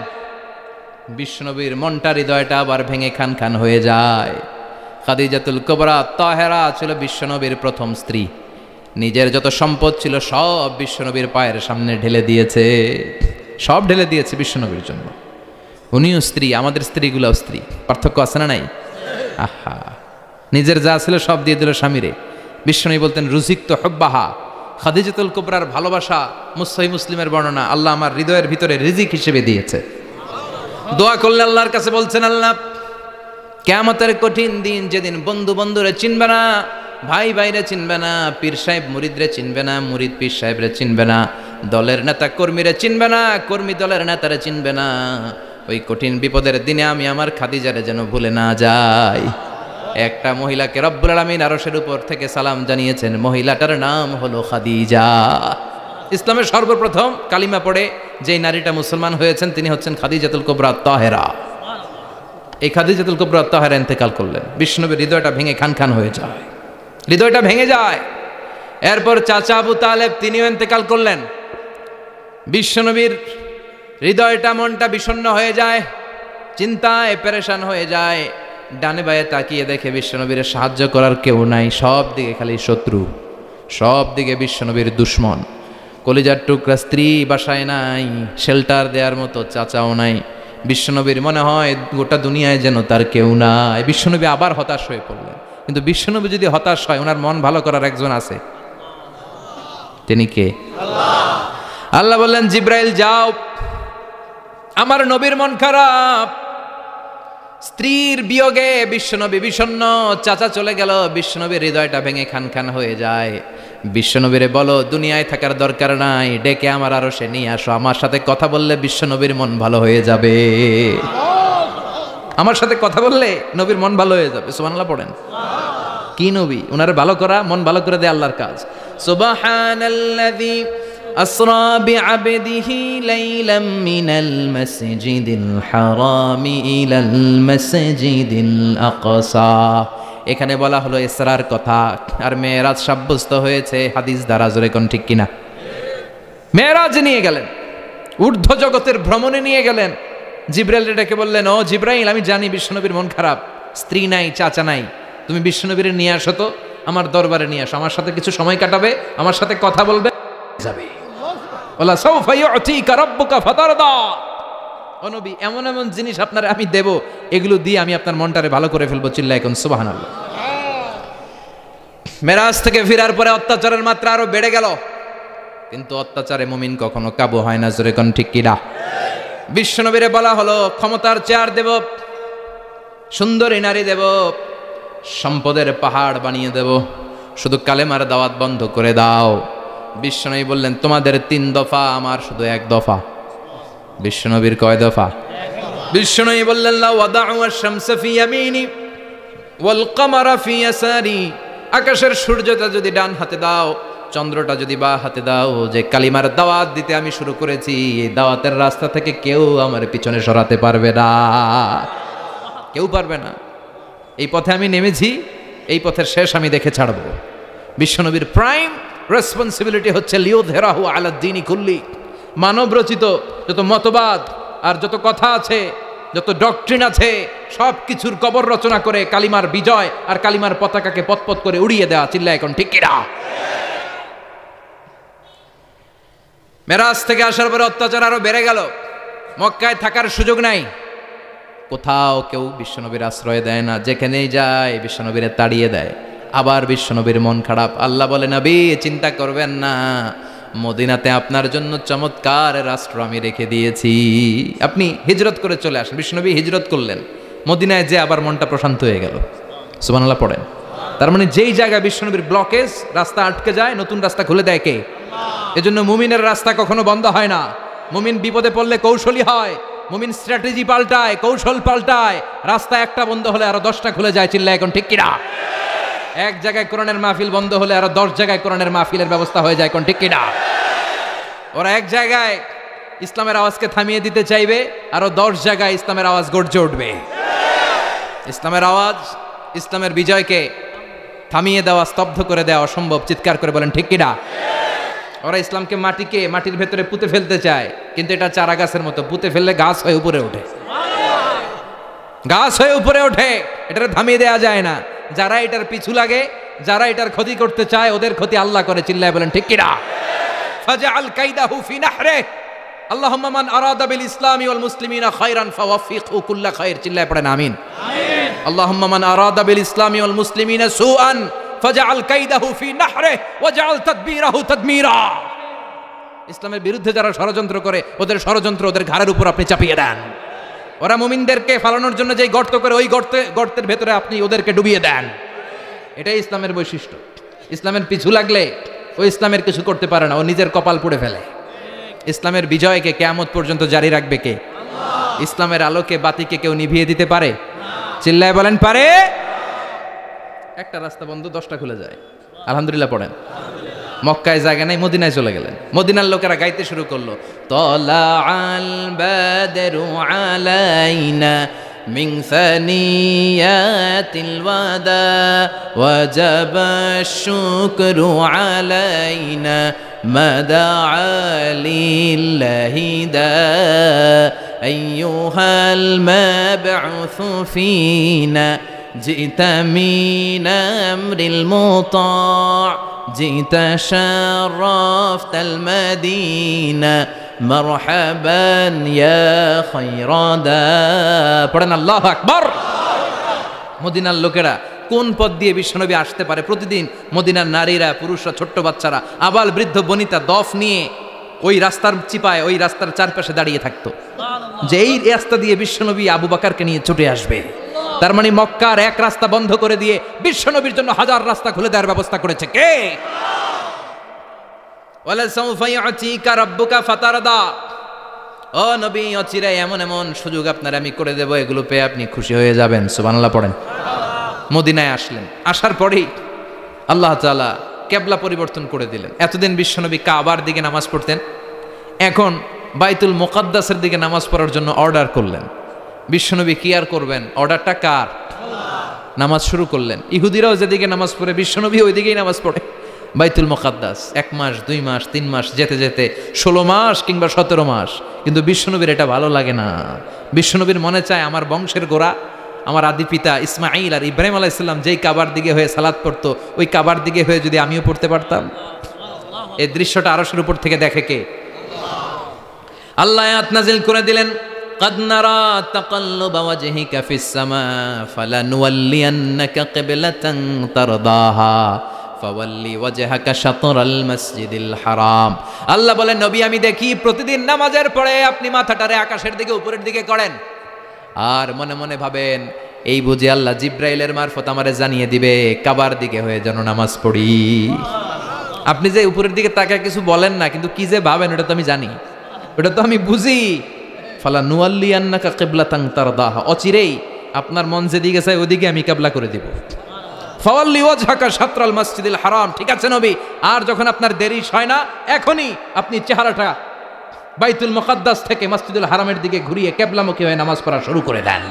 বিশ্বনবীর মনটা, হৃদয়টা আবার ভেঙে খান খান হয়ে যায়। খাদিজাতুল কুবরা তাহেরা ছিল বিশ্বনবীর প্রথম স্ত্রী। নিজের যত সম্পদ ছিল সব বিশ্বনবীর পায়ের সামনে ঢেলে দিয়েছে, সব ঢেলে দিয়েছে বিশ্বনবীর জন্য। উনিও স্ত্রী, আমাদের স্ত্রীগুলোও স্ত্রী, পার্থক্য আছে না নাই? আহা, নিজের যা ছিল সব দিয়ে দিল স্বামীরে। বিশ্বনবী বলতেন রুজিকতু হুব্বাহা। খাদিজাতুল কুবরার ভালোবাসা সহিহ মুসলিমের বর্ণনা, আল্লাহ আমার হৃদয়ের ভিতরে রিজিক হিসেবে দিয়েছে। দোয়া করলে আল্লাহর কাছে বলছেন, আল্লাহ কিয়ামতের কঠিন দিন, যেদিন বন্ধু বন্ধুরে চিনবে না, ভাই ভাইরে চিনবে না, পীর সাহেব মুরিদরে চিনবে না, মুরিদ পীর সাহেবরে চিনবে না, দলের নেতা কর্মীরে চিনবে না, কর্মী দলের নেতারে চিনবে না, ওই কঠিন বিপদের দিনে আমি আমার খাদিজারে যেন ভুলে না যাই। একটা মহিলাকে রব্বুল আলামিন আরশের উপর থেকে সালাম জানিয়েছেন, মহিলাটার নাম হলো খাদিজা। ইসলামের সর্বপ্রথম কালিমা পড়ে যেই নারীটা মুসলমান হয়েছেন তিনি হচ্ছেন খাদিজাতুল কুবরা তাহেরা। এই খাদিজাতুল কুবরা তাহেরা ইন্তেকাল করলেন। বিশ্বনবীর হৃদয়টা ভেঙে খান খান হয়ে যায়, হৃদয়টা ভেঙে যায়। এরপর চাচা আবু তালেব তিনিও ইন্তেকাল করলেন। বিশ্বনবীর হৃদয়টা, মনটা বিষণ্ণ হয়ে যায়, চিন্তায় পেরেশান হয়ে যায়। ডানে বায়ে তাকিয়ে দেখে বিশ্বনবীর সাহায্য করার কেউ নাই, সব দিকে খালি শত্রু, সব দিকে বিশ্বনবীর দুশ্মন। কলিজার টুকরা স্ত্রী বাসায় নাই, শেল্টার দেওয়ার মতো চাচাও নাই। বিশ্বনবীর মনে হয় গোটা দুনিয়ায় যেন তার কেউ নাই। বিশ্বনবী আবার হতাশ হয়ে পড়লেন। কিন্তু বিশ্বনবী যদি হতাশ হয়, ওনার মন ভালো করার একজন আছে। তিনি কে? আল্লাহ বললেন, জিব্রাইল যাও, আমার নবীর মন খারাপ, স্ত্রীর বিয়োগে বিশ্বনবী বিষণ্ণ, চাচা চলে গেল, বিশ্বনবীর হৃদয়টা ভেঙে খান খান হয়ে যায়। বিশ্বনবীরে বলো দুনিয়ায় থাকার দরকার নাই, ডেকে আমার আরশে নিয়ে আসো, আমার সাথে কথা বললে বিশ্বনবীর মন ভালো হয়ে যাবে। আমার সাথে কথা বললে নবীর মন ভালো হয়ে যাবে। সুবহানাল্লাহ পড়েন। কি নবী, ওনার ভালো করা, মন ভালো করে দেয় আল্লাহর কাজ। সুবহানাল্লাযী আসরা বিআবদিহি লাইলাম মিনাল মাসজিদিল হারামি ইলাল মাসজিদিল আকসা। এখানে বলা হলো ইসরার কথা, আর মেরাজ সাব্যস্ত হয়েছে হাদিস দ্বারা। জোরে কোন ঠিক কিনা? মেরাজ নিয়ে গেলেন, ঊর্ধ্ব জগতের ভ্রমণে নিয়ে গেলেন। জিব্রাইল ডেকে বললেন, ও জিব্রাইল, আমি জানি বিশ্বনবীর মন খারাপ, স্ত্রী নাই, চাচা নাই, তুমি বিশ্বনবীর নিয়ে আসো তো, আমার দরবারে নিয়ে আসো, আমার সাথে কিছু সময় কাটাবে, আমার সাথে কথা বলবে, যাবে। ওয়ালা সাউফা ইউতিকা রাব্বুকা ফাতারদা। ও নবী, এমন এমন জিনিস আপনারে আমি দেব, এগুলো দিয়ে আমি আপনার মনটারে ভালো করে ফেলবো। চিল্লায় এখন সুবহানাল্লাহ। মেরাজ থেকে ফেরার পরে অত্যাচারের মাত্রা আরো বেড়ে গেল, কিন্তু অত্যাচারে মুমিন কখনো কাবু হয় না। জোরে কোন ঠিক কিনা? বিশ্বনবীরে বলা হলো, ক্ষমতার চেয়ার দেব, সুন্দরী নারী দেব, সম্পদের পাহাড় বানিয়ে দেব, শুধু কালেমার দাওয়াত বন্ধ করে দাও। বিশ্বনবী বললেন, তোমাদের 3 দফা, আমার শুধু 1 দফা। বিশ্বনবীর কয় দফা? বিশ্বনবী বললেন, লা ওয়াদাউ আশ-শামসা ফি ইয়ামিনি ওয়াল কামারা ফি ইয়াসারি। আকাশের সূর্যটা যদি ডান হাতে দাও, চন্দ্রটা যদি বা হাতে দাও, যে কালিমার দাওয়াত দিতে আমি শুরু করেছি, এই দাওয়াতের রাস্তা থেকে কেউ আমার পিছনে সরাতে পারবে না, কেউ পারবে না। এই পথে আমি নেমেছি, এই পথের শেষ আমি দেখে ছাড়ব। বিশ্বনবীর প্রাইম রেসপন্সিবিলিটি হচ্ছে লিউযহিরাহু আলা দ্বীনি কুল্লি। মানব রচিত যত মতবাদ আর যত কথা আছে, যত ডক্ট্রিন আছে, সব কিছুর কবর রচনা করে কালিমার বিজয় আর কালিমার পতাকাকে পতপত করে উড়িয়ে দেওয়া। চিল্লায় এখন ঠিক কিনা? মেরাজ থেকে আসার পরে অত্যাচার আরো বেড়ে গেল, মক্কায় থাকার সুযোগ নাই, কোথাও কেউ বিশ্বনবীর আশ্রয় দেয় না, যেখানেই যায় বিশ্বনবীরে তাড়িয়ে দেয়। আবার বিশ্বনবীর মন খারাপ। আল্লাহ বলে, নবী চিন্তা করবেন না, মদিনাতে আপনার জন্য চমৎকার রাষ্ট্র আমি রেখে দিয়েছি, আপনি হিজরত করে চলে আসেন। বিশ্বনবী হিজরত করলেন, মদিনায় যে আবার মনটা প্রশান্ত হয়ে গেল। সুবহানাল্লাহ পড়েন। তার মানে যেই জায়গায় বিশ্বনবীর ব্লকেজ, রাস্তা আটকে যায়, নতুন রাস্তা খুলে দেয় কে? এজন্য মুমিনের রাস্তা কখনো বন্ধ হয় না। মুমিন বিপদে পড়লে কৌশলী হয়, মুমিন স্ট্র্যাটেজি পাল্টায়, কৌশল পাল্টায়। রাস্তা একটা বন্ধ হলে আরো 10টা খুলে যায়, চিল্লা এখন ঠিক কিনা? এক জায়গায় কোরআনের মাহফিল বন্ধ হলে আরো 10 জায়গায় কোরআনের মাহফিলের ব্যবস্থা হয়ে যায়, কোন ঠিক কিনা? ওরা এক জায়গায় ইসলামের আওয়াজকে থামিয়ে দিতে চাইবে, আরো 10 জায়গায় ইসলামের আওয়াজ গর্জে উঠবে। ইসলামের আওয়াজ, ইসলামের বিজয়কে থামিয়ে দেওয়া, স্তব্ধ করে দেওয়া অসম্ভব। চিৎকার করে বলেন ঠিক কিনা? ওরা ইসলামকে মাটির ভেতরে পুঁতে ফেলতে চায়, কিন্তু এটা চারা গাছের মতো, পুঁতে ফেললে গাছ হয়ে উপরে ওঠে, গাছ হয়ে উপরে ওঠে। এটা থামিয়ে দেওয়া যায় না। যারা এটার পিছু লাগে, যারা এটার ক্ষতি করতে চায়, ওদের ক্ষতি আল্লাহ করে। চিল্লায় বলেন ঠিক কিনা? ফাজআল কাইদাহু ফি নাহরে, আল্লাহুম্মা মান আরাদা বিল ইসলামি ওয়াল মুসলিমিনা খায়রান ফাওয়াফিকহু কুল্লা খায়র। চিল্লায় পড়েন আমিন। আমিন। আল্লাহুম্মা মান আরাদা বিল ইসলামি ওয়াল মুসলিমিনা সুআন ফাজআল কাইদাহু ফি নাহরে ওয়াজআল তাদবীরাহু তাদমীরা। ইসলামের বিরুদ্ধে যারা ষড়যন্ত্র করে, ওদের ষড়যন্ত্র ওদের ঘাড়ের উপর আপনি চাপিয়ে দেন। ওরা মুমিনদেরকে ফালানোর জন্য যেই গর্ত করে, ওই গর্তের ভেতরে আপনি ওদেরকে ডুবিয়ে দেন। এটাই ইসলামের বৈশিষ্ট্য। ইসলামের পিছু লাগলে ও ইসলামের কিছু করতে পারে না, ও নিজের কপাল পুড়ে ফেলে। ইসলামের বিজয়কে কিয়ামত পর্যন্ত জারি রাখবে কে? আল্লাহ। ইসলামের আলোকে বাতিকে কেউ নিভিয়ে দিতে পারে? চিল্লায় বলেন পারে? একটা রাস্তা বন্ধ, 10টা খুলে যায়। আলহামদুলিল্লাহ পড়েন। মক্কায় জায়গা নাই, মদিনায় চলে গেলেন। মদিনার লোকেরা গাইতে শুরু করলো, তলাআল বাদরু আলাইনা মিন সানিয়াতিল ওয়াদা ওয়াজাবা শুকরু আলাইনা মাদাআ লিল্লাহি দা আইয়ুহাল মাবউসু ফিনা জিতা মিন আমরিল মুতা' جئت شرفت المدينة مرحبا يا خير دا। পড়েন আল্লাহু আকবার। মদিনার লোকেরা কোন পথ দিয়ে বিশ্বনবী আসতে পারে? প্রতিদিন মদিনার নারীরা, পুরুষরা, ছোট্ট বাচ্চারা, আবাল বৃদ্ধ বনিতা দফ নিয়ে ওই রাস্তার চিপায়, ওই রাস্তার চারপাশে দাঁড়িয়ে থাকতো, যে এই রাস্তা দিয়ে বিশ্বনবী আবু বকরকে নিয়ে ছুটে আসবে। তার মানে মক্কার এক রাস্তা বন্ধ করে দিয়ে বিশ্বনবীর জন্য হাজার রাস্তা খুলে দেওয়ার ব্যবস্থা করেছে কে? ওয়ালা সাউফা ইউতিকা রাব্বুকা ফাতারদা। ও নবী, অচিরে এমন এমন সুযোগ আপনার আমি করে দেব, এগুলো পেয়ে আপনি খুশি হয়ে যাবেন। সুবহানাল্লাহ পড়েন। মদিনায় আসলেন, আসার পরেই আল্লাহ তাআলা কিবলা পরিবর্তন করে দিলেন। এতদিন বিশ্বনবী কাবার দিকে নামাজ পড়তেন, এখন বাইতুল মুকাদ্দাসের দিকে নামাজ পড়ার জন্য অর্ডার করলেন। বিশ্বনবী কি আর করবেন? অর্ডারটা কার? নামাজ শুরু করলেন। ইহুদিরাও যেদিকে নামাজ পড়ে, বিশ্বনবী ওই দিকেই নামাজ পড়ে। বাইতুল মুকাদ্দাস 1 মাস, 2 মাস, 3 মাস, যেতে যেতে 16 মাস কিংবা 17 মাস। কিন্তু বিশ্বনবীর এটা ভালো লাগে না। বিশ্বনবীর মনে চায় আমার বংশের গোড়া, আমার আদি পিতা ইসমাঈল আর ইব্রাহিম আলাইহিস সালাম যেই কাবার দিকে হয়ে সালাত পড়তো, ওই কাবার দিকে হয়ে যদি আমিও পড়তে পারতাম। এই দৃশ্যটা আরশের উপর থেকে দেখে কে? আল্লাহ আয়াত নাজিল করে দিলেন, قد نرى تقلب وجهك في السماء فلنولينك قبلة ترضاها فولي وجهك شطر المسجد الحرام। আল্লাহ বলেন, নবী আমি দেখি প্রতিদিন নামাজের পরে আপনি মাথাটারে আকাশের দিকে, উপরের দিকে করেন, আর মনে মনে ভাবেন এই বুঝি আল্লাহ জিব্রাইলের মারফত আমারে জানিয়ে দিবে কাবার দিকে হয়ে যেন নামাজ পড়ি। আপনি যে উপরের দিকে তাকায় কিছু বলেন না, কিন্তু কি যে ভাবেন ওটা তো আমি জানি, ওটা তো আমি বুঝি। ফালা নুয়াল্লিয়ান্নাকা কিবলাতান তারদাহা, অচিরেই আপনার মন যেদিকে চায় ওদিকে আমি কিবলা করে দিব। ফাওয়াল্লি ওয়াজহাকা শাতরাল মসজিদিল হারাম। ঠিক আছে নবী, আর যখন আপনার দেরি হয় না, এখনই আপনি চেহারাটা বাইতুল মুকাদ্দাস থেকে মসজিদুল হারামের দিকে ঘুরিয়ে কিবলামুখী হয়ে নামাজ পড়া শুরু করে দেন।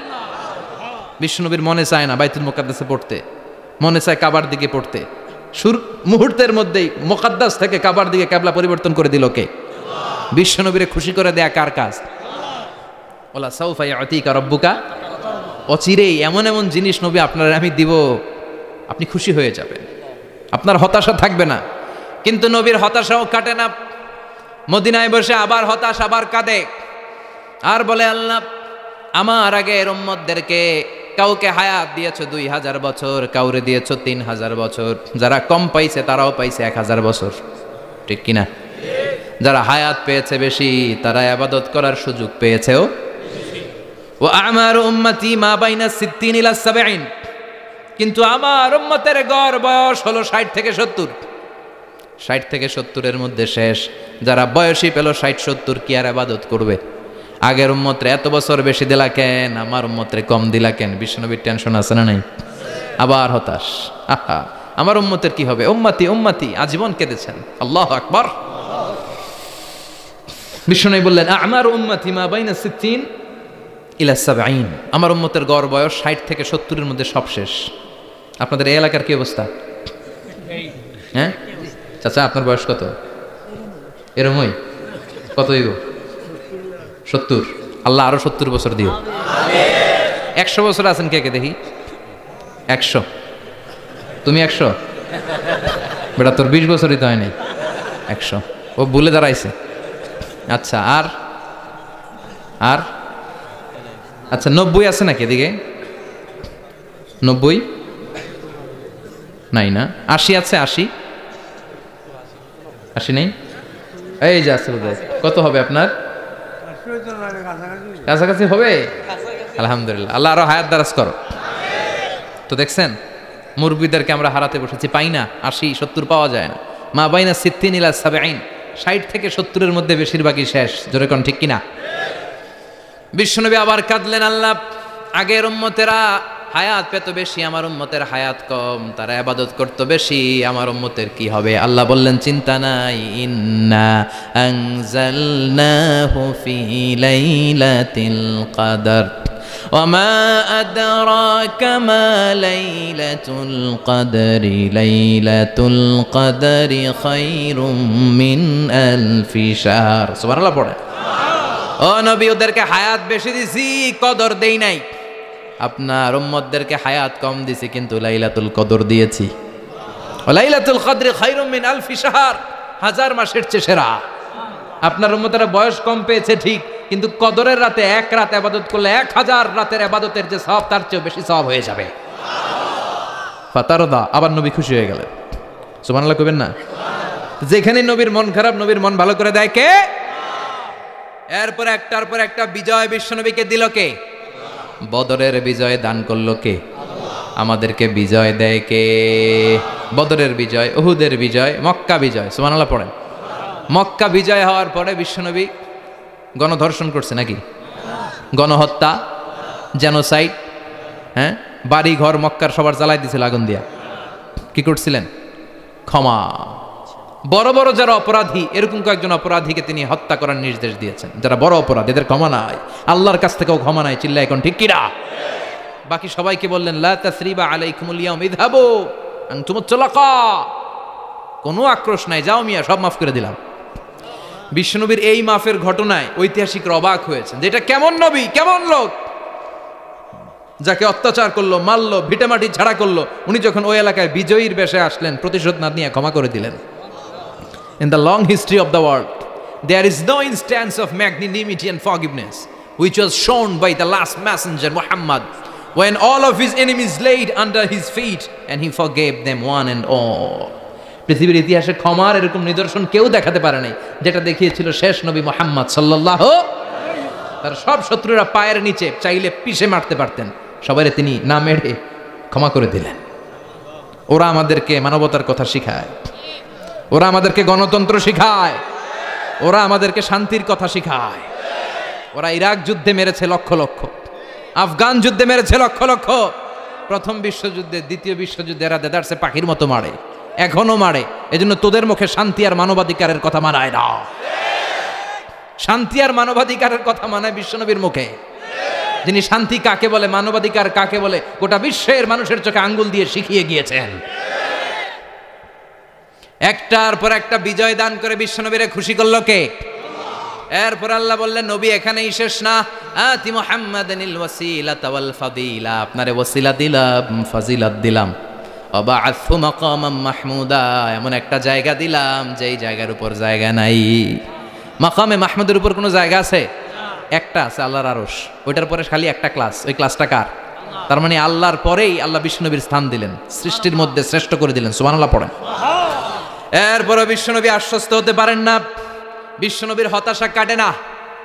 বিশ্বনবীর মনে চায় না বাইতুল মুকাদ্দাসে পড়তে, মনে চায় কাবার দিকে পড়তে। মুহূর্তের মধ্যেই মুকাদ্দাস থেকে কাবার দিকে কিবলা পরিবর্তন করে দিল কে? বিশ্বনবীরে খুশি করে দেয়া কার কাজ? ওলা সাউফা ইউতিকা রাব্বুকা। অচিরেই এমন এমন জিনিস নবী আপনার আমি দিব, আপনি খুশি হয়ে যাবেন, আপনার হতাশা থাকবে না। কিন্তু নবীর হতাশাও কাটে না। মদিনায় বসে আবার হতাশ, আবার কাঁদে, আর বলে আল্লাহ আমার আগের উম্মতদেরকে কাউকে হায়াত দিয়েছো 2000 বছর, কাউরে দিয়েছো 3000 বছর, যারা কম পাইছে তারাও পাইছে 1000 বছর, ঠিক কিনা? যারা হায়াত পেয়েছে বেশি, তারা ইবাদত করার সুযোগ পেয়েছেও। ওয়া আমারু উম্মতি মা বাইনা 60 ইলা 70, কিন্তু আমার উম্মতের গড় বয়স হলো 60 থেকে 70। 60 থেকে 70-এর মধ্যে শেষ। যারা বয়সী পেল 60-70 কি আর ইবাদত করবে? আগের উম্মতরে এত বছর বেশি দিলা কেন, আমার উম্মতরে কম দিলা কেন? বিশ্বনবীর টেনশন আছে না নাই? আবার হতাশ, আহা আমার উম্মতের কি হবে? উম্মতি উম্মতি আজীবন কেঁদেছেন। আল্লাহু আকবার। বিশ্বনবী বললেন আমার উম্মতি মা বাইনা 60 ইলা 70, আমার উম্মতের গড় বয়স 60 থেকে 70-এর মধ্যে সব শেষ। আপনাদের এই এলাকার কি অবস্থা? হ্যাঁ চাচা, আপনার বয়স কত? এরমই কতই গো? 70। আল্লাহ আরো 70 বছর দিও। 100 বছর আছেন কে কে দেখি? 100। তুমি 100? বেটা তোর 20 বছরই তো হয় নাই। 100 ও ভুলে দাঁড়াইছে। আচ্ছা আর আর আচ্ছা 90 আছে নাকি এদিকে? 90 নাই না? 80 আছে? 80 নেই? এই যে আছে বোধহয়। কত হবে আপনার? কাছাকাছি হবে। আলহামদুলিল্লাহ, আল্লাহ আরো হায়াত দারাজ করো। তো দেখছেন মুরব্বীদেরকে আমরা হারাতে বসেছি, পাই না। 80-70 পাওয়া যায় না। মা বাইনা 60 ইলা 70, 60 থেকে 70-এর মধ্যে বেশিরভাগই শেষ। জোরে কোন ঠিক কিনা? বিশ্বনবী আবার কাঁদলেন, আল্লাহ আগের উম্মতেরা হায়াত পেত বেশি, আমার উম্মতের হায়াত কম, তারা ইবাদত করত বেশি, আমার উম্মতের কি হবে? আল্লাহ বললেন চিন্তা নাই, ইন্না আনজালনাহু ফি লাইলাতিল কদর ওয়ামা আদরাকা মা লাইলাতুল কদরি লাইলাতুল কদরি খায়রুম মিন আলফি শাহর। সুবহানাল্লাহ পড়ে। ও নবী, ওদেরকে হায়াত বেশি দিছি, কদর দেই নাই। আপনার উম্মতদেরকে হায়াত কম দিছি, কিন্তু লাইলাতুল কদর দিয়েছি। লাইলাতুল কদরি খায়রুম মিন আলফি শাহর, 1000 মাসের চেয়ে সেরা। আপনার উম্মতেরা বয়স কম পেয়েছে ঠিক, কিন্তু কদরের রাতে এক রাত ইবাদত করলে 1000 রাতের ইবাদতের যে সওয়াব তার চেয়ে বেশি সওয়াব হয়ে যাবে। ফাতারদা, আবার নবী খুশি হয়ে গেলেন। সুবহানাল্লাহ কইবেন না? যেখানে নবীর মন খারাপ, নবীর মন ভালো করে দেয় কে? এরপর একটার পর একটা বিজয় বিশ্বনবীকে দিল কে? বদরের বিজয় দান করলো কে? আমাদেরকে বিজয় দেয় কে? বদরের বিজয়, উহুদের বিজয়, মক্কা বিজয়। সুবহানাল্লাহ পড়েন। মক্কা বিজয় হওয়ার পরে বিশ্বনবী গণধর্ষণ করছে নাকি? গণহত্যা, জেনোসাইড, হ্যাঁ, বাড়ি ঘর মক্কার সবার জ্বালাই দিয়েছিল আগুন দিয়া। কি করছিলেন? ক্ষমা। বড় বড় যারা অপরাধী, এরকম কয়েকজন অপরাধীকে তিনি হত্যা করার নির্দেশ দিয়েছেন। যারা বড় অপরাধী, এদের ক্ষমা নাই, আল্লাহর কাছ থেকেও ক্ষমা নাই। চিল্লা এখন ঠিক কিনা? বাকি সবাইকে বললেন লা তাসরিবা আলাইকুমুল ইয়াউম ইযহাবু আনতুমুত তুলাকা, কোনো আক্রোশ নাই, যাও মিয়া, সব মাফ করে দিলাম। বিশ্বনবীর এই মাফের ঘটনায় ঐতিহাসিকরা অবাক হয়েছেন, যেটা কেমন নবী, কেমন লোক, যাকে অত্যাচার করলো, মারলো, ভিটামাটি ছাড়া করলো, উনি যখন ওই এলাকায় বিজয়ীর বেশে আসলেন, প্রতিশোধ না নিয়ে ক্ষমা করে দিলেন। In the long history of the world, there is no instance of magnanimity and forgiveness which was shown by the last messenger Muhammad, when all of his enemies laid under his feet and he forgave them one and all. পৃথিবীর ইতিহাসে ক্ষমার এরকম নিদর্শন কেউ দেখাতে পারে নাই, যেটা দেখিয়েছিল শেষ নবী মুহাম্মদ সাল্লাল্লাহু। তার সব শত্রুরা পায়ের নিচে চাইলে পিষে মারতে পারতেন, সবাইরে তিনি না মেরে ক্ষমা করে দিলেন। ওরা আমাদেরকে মানবতার কথা শিখায়, ওরা আমাদেরকে গণতন্ত্র শিখায়, ওরা আমাদেরকে শান্তির কথা শিখায়। ওরা ইরাক যুদ্ধে মেরেছে লক্ষ লক্ষ, আফগান যুদ্ধে মেরেছে লক্ষ লক্ষ, প্রথম বিশ্বযুদ্ধে, দ্বিতীয় বিশ্বযুদ্ধে এরা দেদারসে পাখির মতো মারে, এখনো মারে। এজন্য তোদের মুখে শান্তি আর মানবাধিকারের কথা মানায় না। শান্তি আর মানবাধিকারের কথা মানায় বিশ্বনবীর মুখে, যিনি শান্তি কাকে বলে, মানবাধিকার কাকে বলে, গোটা বিশ্বের মানুষের চোখে আঙ্গুল দিয়ে শিখিয়ে গিয়েছেন। একটার পর একটা বিজয় দান করে বিশ্বনবীরে খুশি করলো কে? এরপর আল্লাহ বললেন নবী এখানেই শেষ না, আতি মুহাম্মাদানিল ওয়াসিলাতা ওয়াল ফাদিলা, আপনারে ওয়াসিলা দিলাম, ফাজিলাত দিলাম, ওয়াবাআসহু মাকামাম মাহমুদা, এমন একটা জায়গা দিলাম যেই জায়গার উপর জায়গা নাই। মাকামে মাহমুদের উপর কোনো জায়গা আছে? একটা আছে, আল্লাহর আরশ। ওইটার পরে খালি একটা ক্লাস, ওই ক্লাসটা কার? তার মানে আল্লাহর পরেই আল্লাহ বিশ্বনবীর স্থান দিলেন, সৃষ্টির মধ্যে শ্রেষ্ঠ করে দিলেন। সুবহানাল্লাহ পড়েন। এরপরে বিশ্বনবী আশ্বস্ত হতে পারেন না, বিশ্বনবীর হতাশা কাটে না।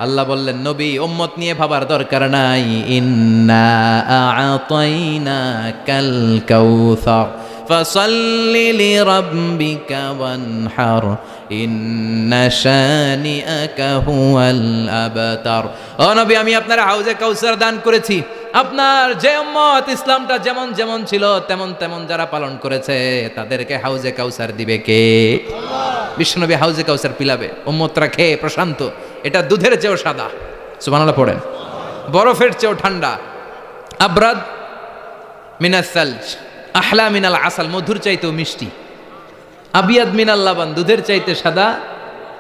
আল্লাহ বললেন নবী উম্মত নিয়ে ভাবার দরকার নাই, ইন্না আ'তাইনাকাল কাউসার ফাসাল্লি লিরাব্বিকা ওয়ানহার ইন্না শানিআকা হুয়াল আবতার। ও নবী, আমি আপনার হাউজে কাউসার দান করেছি। আপনার যে উম্মত ইসলামটা যেমন যেমন ছিল তেমন তেমন যারা পালন করেছে তাদেরকে হাউজে কাউসার দিবে কে? বিশ্বনবী হাউজে কাউসার পিলাবে, উম্মতরা খেয়ে প্রশান্ত। এটা দুধের চেয়েও সাদা, সুবহানাল্লাহ পড়েন, বরফের চেয়েও ঠান্ডা। আবরাদ মিনাস সালজ আহলা মিনাল আসাল, মধুর চাইতেও মিষ্টি। আবিয়াদ মিনাল লাবান, দুধের চাইতে সাদা।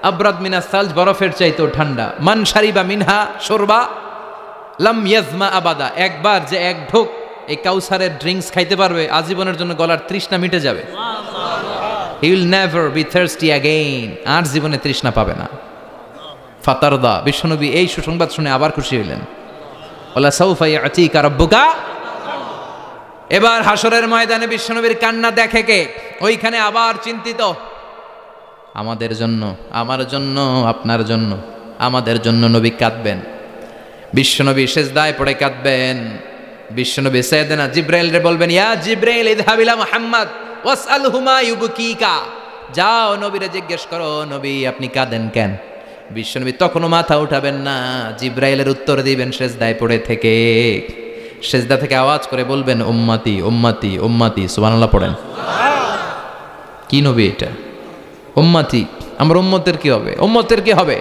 আবরাদ মিনাস সালজ, বরফের চাইতেও ঠান্ডা। মান শারিবা মিনহা শরবা লাম ইয়াজমা আবাদা, একবার যে এক ঢোক এই কাউসারের ড্রিঙ্কস খাইতে পারবে আজীবনের জন্য গলার তৃষ্ণা মিটে যাবে। He will never be thirsty again, আর জীবনে তৃষ্ণা পাবে না। ফাতারদা, বিশ্বনবী এই সুসংবাদ শুনে আবার খুশি হইলেন। ওয়ালা সাউফা ইয়াতিকা রাব্বুকা। এবার হাসরের ময়দানে বিশ্বনবীর কান্না দেখে কে? ওইখানে আবার চিন্তিত, আমাদের জন্য, আমার জন্য, আপনার জন্য, আমাদের জন্য নবী কাঁদবেন। বিশ্বনবী সেজদায় পড়ে কাঁদবেন। বিশ্বনবী সাইয়েদনা জিব্রাইল রে বলবেন, ইয়া জিব্রাইল ইযহাব ইলা মুহাম্মদ ওয়াসআলহু মা ইউবকিকা, যাও নবীরে জিজ্ঞেস করো নবী আপনি কাঁদেন কেন। বিশ্বনবী তখনও মাথা উঠাবেন না, জিব্রাইলের উত্তর দিবেন সেজদায় পড়ে থেকে। সেজদা থেকে আওয়াজ করে বলবেন, উম্মতি উম্মতি উম্মতি, সুবহানাল্লাহ পড়েন। কি নবী এটা? উম্মতি, আমার উম্মতের কি হবে? উম্মতের কি হবে?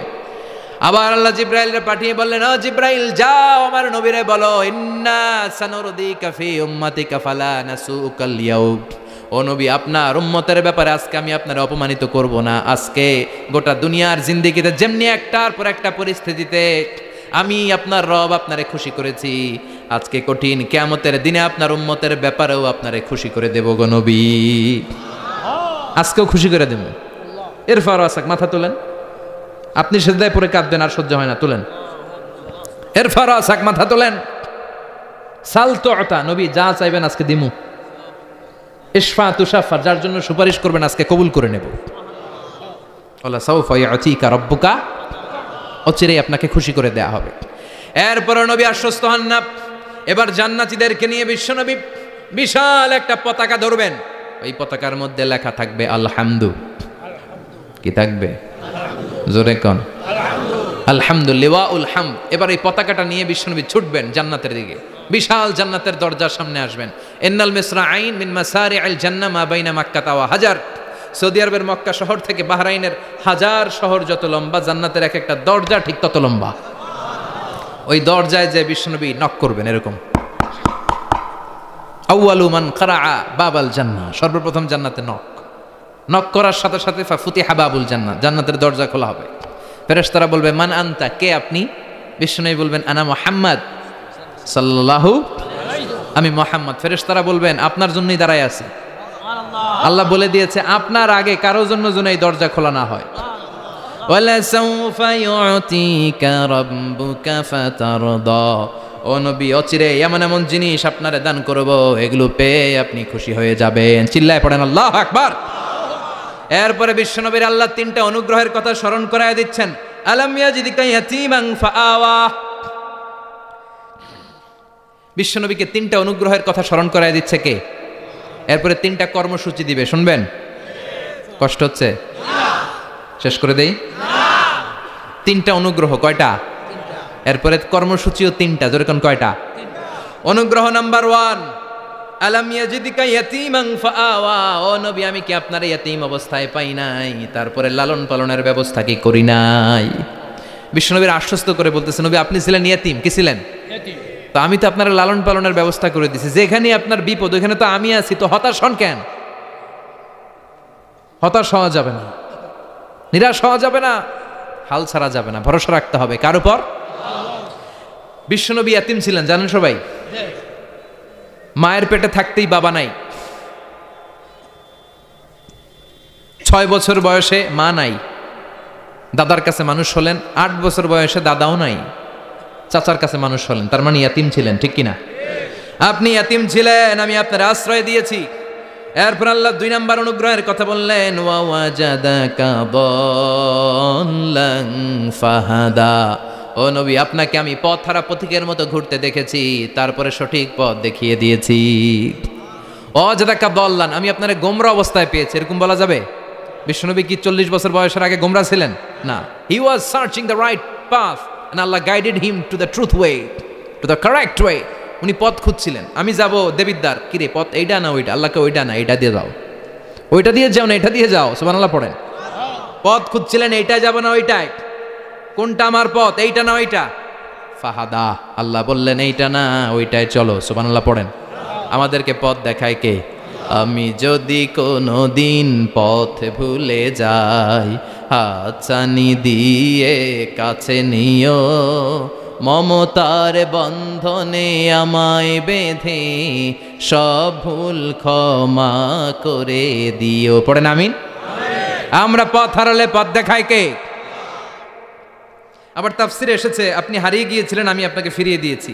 আবার আল্লাহ জিব্রাইলকে পাঠিয়ে বললেন, ও জিব্রাইল যাও আমার নবীরে বলো, ইন্না সানুরদিকা ফি উম্মতিকা ফালা নাসুকাল ইয়াউম। ও নবী, আপনার উম্মতের ব্যাপারে আজকে আমি আপনার অপমানিত করব না। আজকে গোটা দুনিয়ার জিন্দেগিতে যেমনি একটার পর একটা পরিস্থিতিতে আমি আপনার রব আপনারে খুশি করেছি, আজকে কঠিন কিয়ামতের দিনে আপনার উম্মতের ব্যাপারেও আপনারে খুশি করে দেব গো নবী। আজকেও খুশি করে দেব। এরপর আসাক, মাথা তোলেন। আপনি সেজদায় পড়ে কাঁদবেন, আর সহ্য হয় না, তুলেন। এরপর আসাক, মাথা তোলেন। সাল তুতা, নবী যা চাইবেন আজকে দিমু। ইশফা তুশাফা, যার জন্য সুপারিশ করবেন আজকে কবুল করে নেব। ওয়ালা সাউফা ইয়াতিকা রাব্বুকা, অচিরেই আপনাকে খুশি করে দেয়া হবে। এরপর নবী আশ্বস্ত হন না। এবার জান্নাতীদেরকে নিয়ে বিশ্বনবী বিশাল একটা পতাকা ধরবেন। ওই পতাকার মধ্যে লেখা থাকবে আলহামদু। কি থাকবে? জোরে কোন? আলহামদুলিল্লাহ উল হামদ। এবার এই পতাকাটা নিয়ে বিশ্বনবী ছুটবেন জান্নাতের দিকে। বিশাল জান্নাতের দরজার সামনে আসবেন। ইন্নাল মিসরাঈন মিন মাসারিআল জান্নাহ মা বাইনা মাক্কা ওয়া হাজার। সৌদি আরবের মক্কা শহর থেকে বাহরাইনের হাজার শহর যত লম্বা, জান্নাতের এক একটা দরজা ঠিক তত লম্বা। ওই দরজায় যে বিশ্বনবী নক করবেন এরকম, আউয়ালু মান কারাআ বাবাল জান্নাহ, সর্বপ্রথম জান্নাতে নক করার সাথে সাথে ফাফুতিহা বাবুল জান্নাহ, জান্নাতের দরজা খোলা হবে। ফেরেশতারা বলবে, মান আনতা, কে আপনি? বিশ্বনবী বলবেন, আনা মুহাম্মদ সাল্লাল্লাহু, আমি মুহাম্মদ। ফেরেশতারা বলবেন, আপনার জন্যই দাঁড়ায় আছি। আল্লাহ বলে দিয়েছে আপনার আগে কারোর জন্য যেন এই দরজা খোলা না হয়। ওয়ালা সাউফা ইউতিকা রাব্বুকা ফাতারদা, ও নবী অচিরে এমন এমন জিনিস আপনারে দান করব, এগুলো পেয়ে আপনি খুশি হয়ে যাবেন। চিল্লায় পড়েন আল্লাহু আকবার। এরপরে বিশ্বনবীর আল্লাহ তিনটা অনুগ্রহের কথা স্মরণ করায় দিচ্ছেন। আলাম ইয়াজিদিকা ইয়াতীমান ফাআওয়া, বিশ্বনবীকে তিনটা অনুগ্রহের কথা স্মরণ করায় দিচ্ছে কে? এরপরে তিনটা কর্মসূচি দিবে, শুনবেন? কষ্ট হচ্ছে? শেষ করে দেই। তিনটা অনুগ্রহ, কয়টা? এরপরে কর্মসূচিও তিনটা, যেরকম কয়টা? অনুগ্রহ নাম্বার 1, আলাম ইয়াজিদিকা ইয়াতীমান ফাআওয়া, ও নবী আমি কি আপনার ইয়াতীম অবস্থায় পাই নাই, তারপরে লালন পালনের ব্যবস্থা কি করি নাই? বিশ্বনবীর আশ্বস্ত করে বলতেছে, নবী আপনি ছিলেন ইয়াতীম, কি ছিলেন? তো আমি তো আপনার লালন পালনের ব্যবস্থা করে দিছি। যেখানে আপনার বিপদ ওখানে তো আমি আছি, তো হতাশ হন কেন? হতাশ হওয়া যাবে না, নিরাশ হওয়া যাবে না, হাল ছাড়া যাবে না, ভরসা রাখতে হবে কার উপর? বিশ্বনবী ইয়াতীম ছিলেন, জানেন সবাই। মায়ের পেটে থাকতেই বাবা নাই, 6 বছর বয়সে মা নাই, দাদার কাছে মানুষ হলেন, 8 বছর বয়সে দাদাও নাই, চাচার কাছে মানুষ হলেন, তার মানে ইয়াতীম ছিলেন, ঠিক কিনা? আপনি ইয়াতীম ছিলেন, আমি আপনার আশ্রয় দিয়েছি। এরপর আল্লাহ 2 নাম্বার অনুগ্রহের কথা বললেন, ওয়া ওয়াজাদাকা দাল্লান ফাহাদা, ও নবী আপনাকে আমি পথহারা পথিকের মতো ঘুরতে দেখেছি, তারপরে সঠিক পথ দেখিয়ে দিয়েছি। ওয়াজাদাকা দাল্লান, আমি আপনারে গোমরা অবস্থায় পেয়েছি, এরকম বলা যাবে? বিশ্বনবী কি 40 বছর বয়সের আগে গোমরা ছিলেন? না, he was searching the right path and আল্লাহ guided him to the truth way, to the correct way. উনি পথ খুঁজছিলেন। আমি যাব দেবিদ্দার, কিরে পথ এইটা না ওইটা? আল্লাহকে ওইটা না এইটা দিয়ে যাও, ওইটা দিয়ে যাও না এটা দিয়ে যাও। সুবহানাল্লাহ পড়েন। পথ খুঁজছিলেন, এইটা যাব না ওইটাই, কোনটা আমার পথ, এইটা না ওইটা? ফাহাদা, আল্লাহ বললেন এইটা না ওইটাই চলো। সুবহানাল্লাহ পড়েন। আমাদেরকে পথ দেখায় কে? আমি যদি কোনো দিন পথ ভুলে যাই, হাতছানি দিয়ে কাছে নিও, মমতার বন্ধনে আমায় বেঁধে সব ভুল ক্ষমা করে দিও। পড়েন আমিন। আমরা পথ হারালে পথ দেখায় কে? আবার তাফসিরে এসেছে, আপনি হারিয়ে গিয়েছিলেন, আমি আপনাকে ফিরিয়ে দিয়েছি।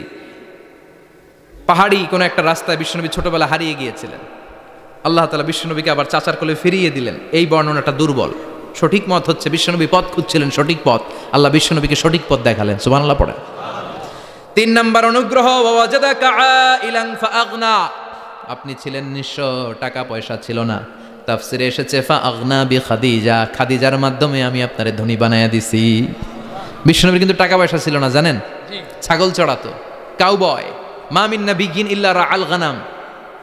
পাহাড়ি কোনো একটা রাস্তায় বিশ্বনবী ছোটবেলা হারিয়ে গিয়েছিলেন, আল্লাহ তাআলা বিশ্বনবীকে আবার চাচার কোলে ফিরিয়ে দিলেন। এই বর্ণনাটা দুর্বল। সঠিক মত হচ্ছে বিশ্বনবী পথ খুঁজছিলেন, সঠিক পথ, আল্লাহ বিশ্বনবীকে সঠিক পথ দেখালেন। সুবহানাল্লাহ পড়েন। 3 নম্বর অনুগ্রহ, ওয়াজাদাকা আইলান ফাআগনা, আপনি ছিলেন নিঃস্ব, টাকা পয়সা ছিল না। তাফসিরে এসেছে ফাআগনা বিখাদিজা, খাদিজার মাধ্যমে আমি আপনারে ধনী বানায়া দিছি। বিশ্বনবীর কিন্তু টাকা পয়সা ছিল না, জানেন? ছাগল চড়াতো, কাউবয়। মা মিন নাবিয়্যিন ইল্লা রাআল গানাম,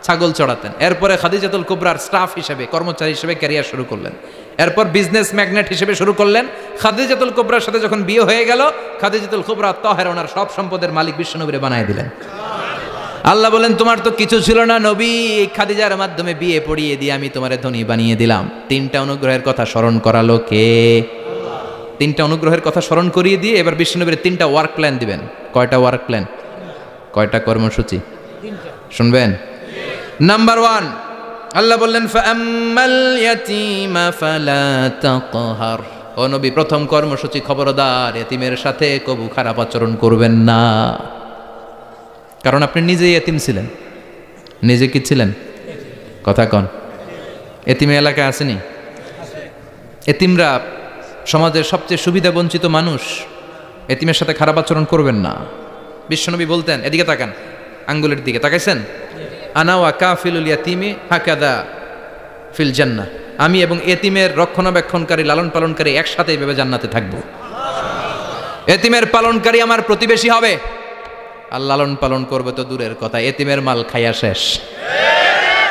ছাগল চড়াতেন। এরপরে খাদিজাতুল কুবরার স্টাফ হিসেবে, কর্মচারী হিসেবে ক্যারিয়ার শুরু করলেন। এরপর বিজনেস ম্যাগনেট হিসেবে শুরু করলেন। খাদিজাতুল কুবরার সাথে যখন বিয়ে হয়ে গেল, খাদিজাতুল কুবরা তাহেরা, ওনার সব সম্পদের মালিক বিশ্বনবীরে বানায় দিলেন। আল্লাহ বলেন তোমার তো কিছু ছিল না নবী, খাদিজার মাধ্যমে বিয়ে পড়িয়ে দিয়ে আমি তোমারে ধনী বানিয়ে দিলাম। 3টা অনুগ্রহের কথা স্মরণ করালো কে? 3টা অনুগ্রহের কথা স্মরণ করিয়ে দিয়ে এবার বিশ্বনবীর 3টা ওয়ার্ক প্ল্যান দিবেন। কয়টা ওয়ার্ক প্ল্যান? কয়টা কর্মসূচি? শুনবেন। নাম্বার 1, আল্লাহ বললেন ফাআম্মাল ইয়াতীমা ফালা তাকহার। ও নবী, প্রথম কর্মসূচি, খবরদার এতিমের সাথে কবু খারাপ আচরণ করবেন না। কারণ আপনি নিজেই এতিম ছিলেন। নিজে কি ছিলেন? কথা কন। এতিমে এলাকায় আসেনি? এতিমরা সমাজের সবচেয়ে সুবিধা বঞ্চিত মানুষ। এতিমের সাথে খারাপ আচরণ করবেন না। বিশ্বনবী বলতেন, এদিকে তাকান, আঙ্গুলের দিকে তাকাইছেন, আনা ওয়া কাফিলুল ইয়াতীমি হাকাদা ফিল জান্নাহ, আমি এবং এতিমের রক্ষণাবেক্ষণকারী, লালন পালনকারী একসাথে এইভাবে জান্নাতে থাকবো। এতিমের পালনকারী আমার প্রতিবেশী হবে, আর লালন পালন করবে তো দূরের কথা, এতিমের মাল খাইয়া শেষ।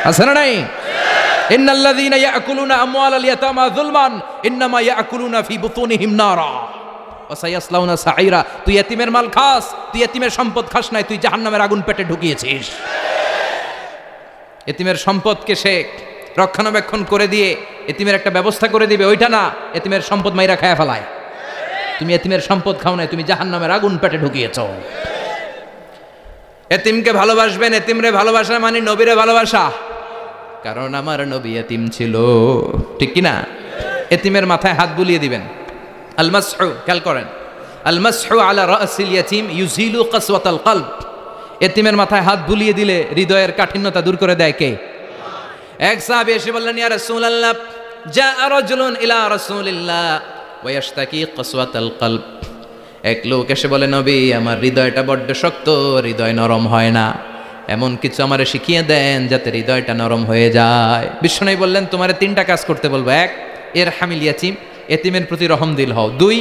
আছে না নাই? ইন্নাল্লাযীনা ইয়াকুলুনা আমওয়ালাল ইয়াতামা যুলমান ইন্নামা ইয়াকুলুনা ফি বুতুনিহিম নারা ওয়া সায়াসলাউনা সাঈরা। তুই এতিমের মাল খাস, তুই এতিমের সম্পদ খাস নাই, তুই জাহান্নামের আগুন পেটে ঢুকিয়েছিস। এতিমের সম্পদকে সে রক্ষণাবেক্ষণ করে দিয়ে এতিমের একটা ব্যবস্থা করে দিবে, ওইটা না, এতিমের সম্পদ মাইরা খায়া ফেলায়। তুমি এতিমের সম্পদ খাও নাই, তুমি জাহান্নামের আগুন পেটে ঢুকিয়েছো। এতিমকে ভালোবাসবেন, এতিমরে ভালোবাসা মানে নবীরে ভালোবাসা। কারণ আমার নবী এতিম ছিল, ঠিক কি না? এতিমের মাথায় হাত বুলিয়ে দিবেন। আল মাসহু, খেয়াল করেন, আল মাসহু আলা রাসিল ইয়াতীম ইউজিলু কাসওয়াতাল কলব। এতিমের মাথায় হাত বুলিয়ে দিলে হৃদয়ের কাঠিন্যতা দূর করে দেয় কে? এক সাহাবী এসে বললেন, ইয়া রাসূলুল্লাহ, জাআ রাজুলুন ইলা রাসূলিল্লাহ ওয়া ইয়াশতাকি কাসওয়াতাল কলব। এক লোক এসে বলে, নবী, আমার হৃদয়টা বড্ড শক্ত, হৃদয় নরম হয় না, এমন কিছু আমারে শিখিয়ে দেন যাতে হৃদয়টা নরম হয়ে যায়। বিশ্বনবী বললেন, তোমারে 3টা কাজ করতে বলবো। 1, ইরহামিল ইয়াতীম, এতিমের প্রতি রহমদিল হও। 2,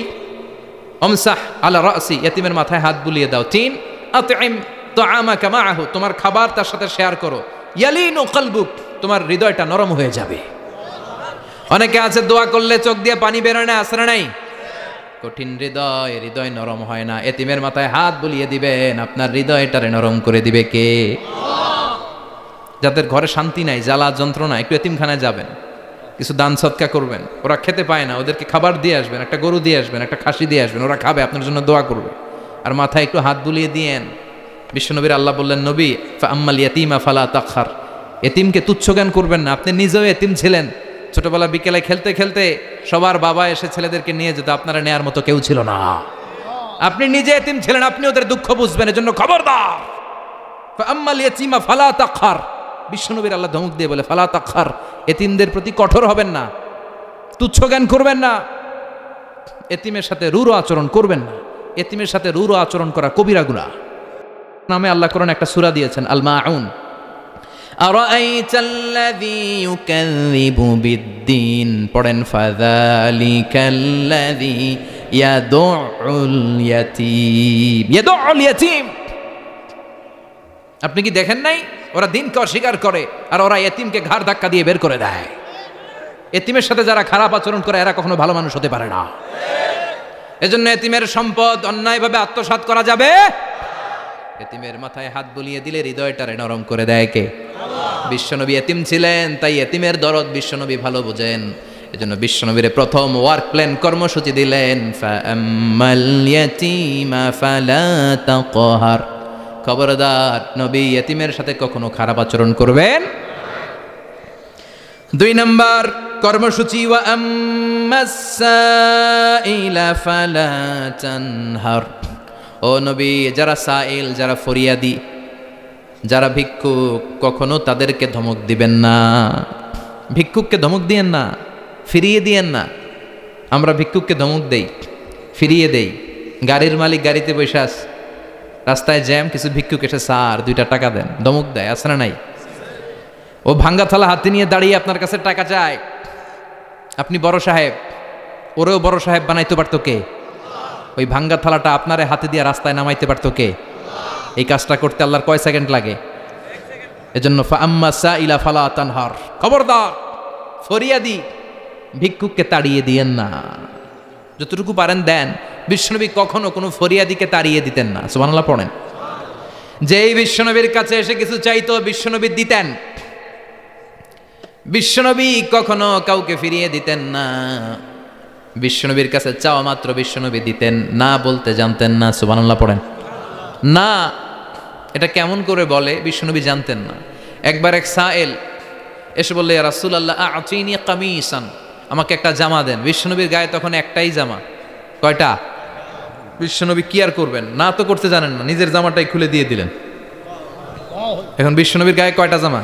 আমসাহ আলা রাসি, এতিমের মাথায় হাত বুলিয়ে দাও। 3, আতইম তাআমাকা মাআহু, তোমার খাবার তার সাথে শেয়ার করো। ইয়ালিনু কলবুক, তোমার হৃদয়টা নরম হয়ে যাবে। অনেকে আছে দোয়া করলে চোখ দিয়ে পানি বের হয় না, আসরে নাই? কঠিন হৃদয়, হৃদয় নরম হয় না। এতিমের মাথায় হাত বুলিয়ে দিবেন, আপনার হৃদয়টারে নরম করে দিবে কে? যাদের ঘরে শান্তি নাই, জ্বালা যন্ত্রণা, একটু এতিমখানায় যাবেন, কিছু দান সদকা করবেন। ওরা খেতে পায় না, ওদেরকে খাবার দিয়ে আসবেন, একটা গরু দিয়ে আসবেন, একটা খাসি দিয়ে আসবেন, ওরা খাবে, আপনার জন্য দোয়া করবে। আর মাথায় একটু হাত বুলিয়ে দিয়েন। বিশ্বনবীর আল্লাহ বললেন, নবী, ফাআম্মাল ইয়াতীমা ফালা তাকহার, এতিমকে তুচ্ছ জ্ঞান করবেন না। আপনি নিজেও এতিম ছিলেন। ছোটবেলা বিকেলে খেলতে খেলতে সবার বাবা এসে ছেলেদেরকে নিয়ে যেত, আপনারা নেয়ার মতো কেউ ছিল না। আপনি নিজে এতিম ছিলেন, আপনি ওদের দুঃখ বুঝবেন, এজন্য খবরদার। ফাআম্মাল ইয়াতীমা ফালা তাকহার, বিশ্বনবীর আল্লাহ ধমক দিয়ে বলে, ফালা তাকহার, এতিমদের প্রতি কঠোর হবেন না, তুচ্ছ জ্ঞান করবেন না, এতিমের সাথে রূঢ় আচরণ করবেন না। এতিমের সাথে রূঢ় আচরণ করা কবিরা গুনাহ। নামে আল্লাহ কোরআন একটা সূরা দিয়েছেন, আল মাউন। আরাআইতাল্লাযী ইউকাযযিবু বিদ্দীন, পড়েন ফাযালিকাল্লাযী ইয়াদুউল ইয়াতীম। আপনি কি দেখেন নাই ওরা দিনকে অস্বীকার করে আর ওরা এতিমকে ঘাড় ধাক্কা দিয়ে বের করে দেয়। এতিমের সাথে যারা খারাপ আচরণ করে এরা কখনো ভালো মানুষ হতে পারে না। এজন্য এতিমের সম্পদ অন্যায়ভাবে আত্মসাৎ করা যাবে। এতিমের মাথায় হাত বুলিয়ে দিলে হৃদয়টারে নরম করে দেয় কে? বিশ্বনবী এতিম ছিলেন, তাই এতিমের দরদ বিশ্বনবী ভালো বোঝেন। এজন্য বিশ্বনবীর প্রথম ওয়ার্ক প্ল্যান কর্মসূচি দিলেন, ফাআম্মাল ইয়াতীমা ফালা তাকহার। খবরদার নবী এতিমের সাথে কখনো খারাপ আচরণ করবেন। 2 নম্বর কর্মসূচি, ওয়া আম্মাস সাইলা ফালা তানহার। ও নবী, যারা সাইল, যারা ফরিয়াদি, যারা ভিক্ষুক, কখনো তাদেরকে ধমক দিবেন না। ভিক্ষুককে ধমক দিয়েন না, ফিরিয়ে দিয়েন না। আমরা ভিক্ষুককে ধমক দেই, ফিরিয়ে দেই। গাড়ির মালিক গাড়িতে বসে আছে, রাস্তায় জ্যাম, কিছু ভিক্ষুক এসে স্যার 2টা টাকা দেন, ধমক দেয়, আছে না নাই? ও ভাঙ্গা থালা হাতে নিয়ে দাঁড়িয়ে আপনার কাছে টাকা চায়। আপনি বড় সাহেব, ওরেও বড় সাহেব বানাইতে পারতো কে? ওই ভাঙ্গা থালাটা আপনারে হাতে দিয়ে রাস্তায় নামাইতে পারতো কে? এই কাজটা করতে আল্লাহর কয় সেকেন্ড লাগে? এজন্য ফাআম্মা সাইলা ফালা তানহার। খবরদার ফরিয়াদি ভিক্ষুককে তাড়িয়ে দিয়েন না, যতটুকু পারেন দেন। বিশ্বনবী কখনো কোনো ফরিয়াদিকে তাড়িয়ে দিতেন না। সুবহানাল্লাহ পড়েন। যেই বিশ্বনবীর কাছে এসে কিছু চাইতো বিশ্বনবী দিতেন। বিশ্বনবী কখনো কাউকে ফিরিয়ে দিতেন না। বিশ্বনবীর কাছে চাওয়া মাত্র বিশ্বনবী দিতেন, না বলতে জানতেন না। সুবহানাল্লাহ পড়েন। না এটা কেমন করে বলে বিশ্বনবী জানতেন না। একবার এক সাইল এসে বললে, ইয়া রাসূলুল্লাহ আ'তিনি কামিসান, আমাকে একটা জামা দেন। বিশ্বনবীর গায়ে তখন একটাই জামা। কয়টা? বিশ্বনবী কি আর করবেন, না তো করতে জানেন না, নিজের জামাটাই খুলে দিয়ে দিলেন। এখন বিশ্বনবীর গায়ে কয়টা জামা?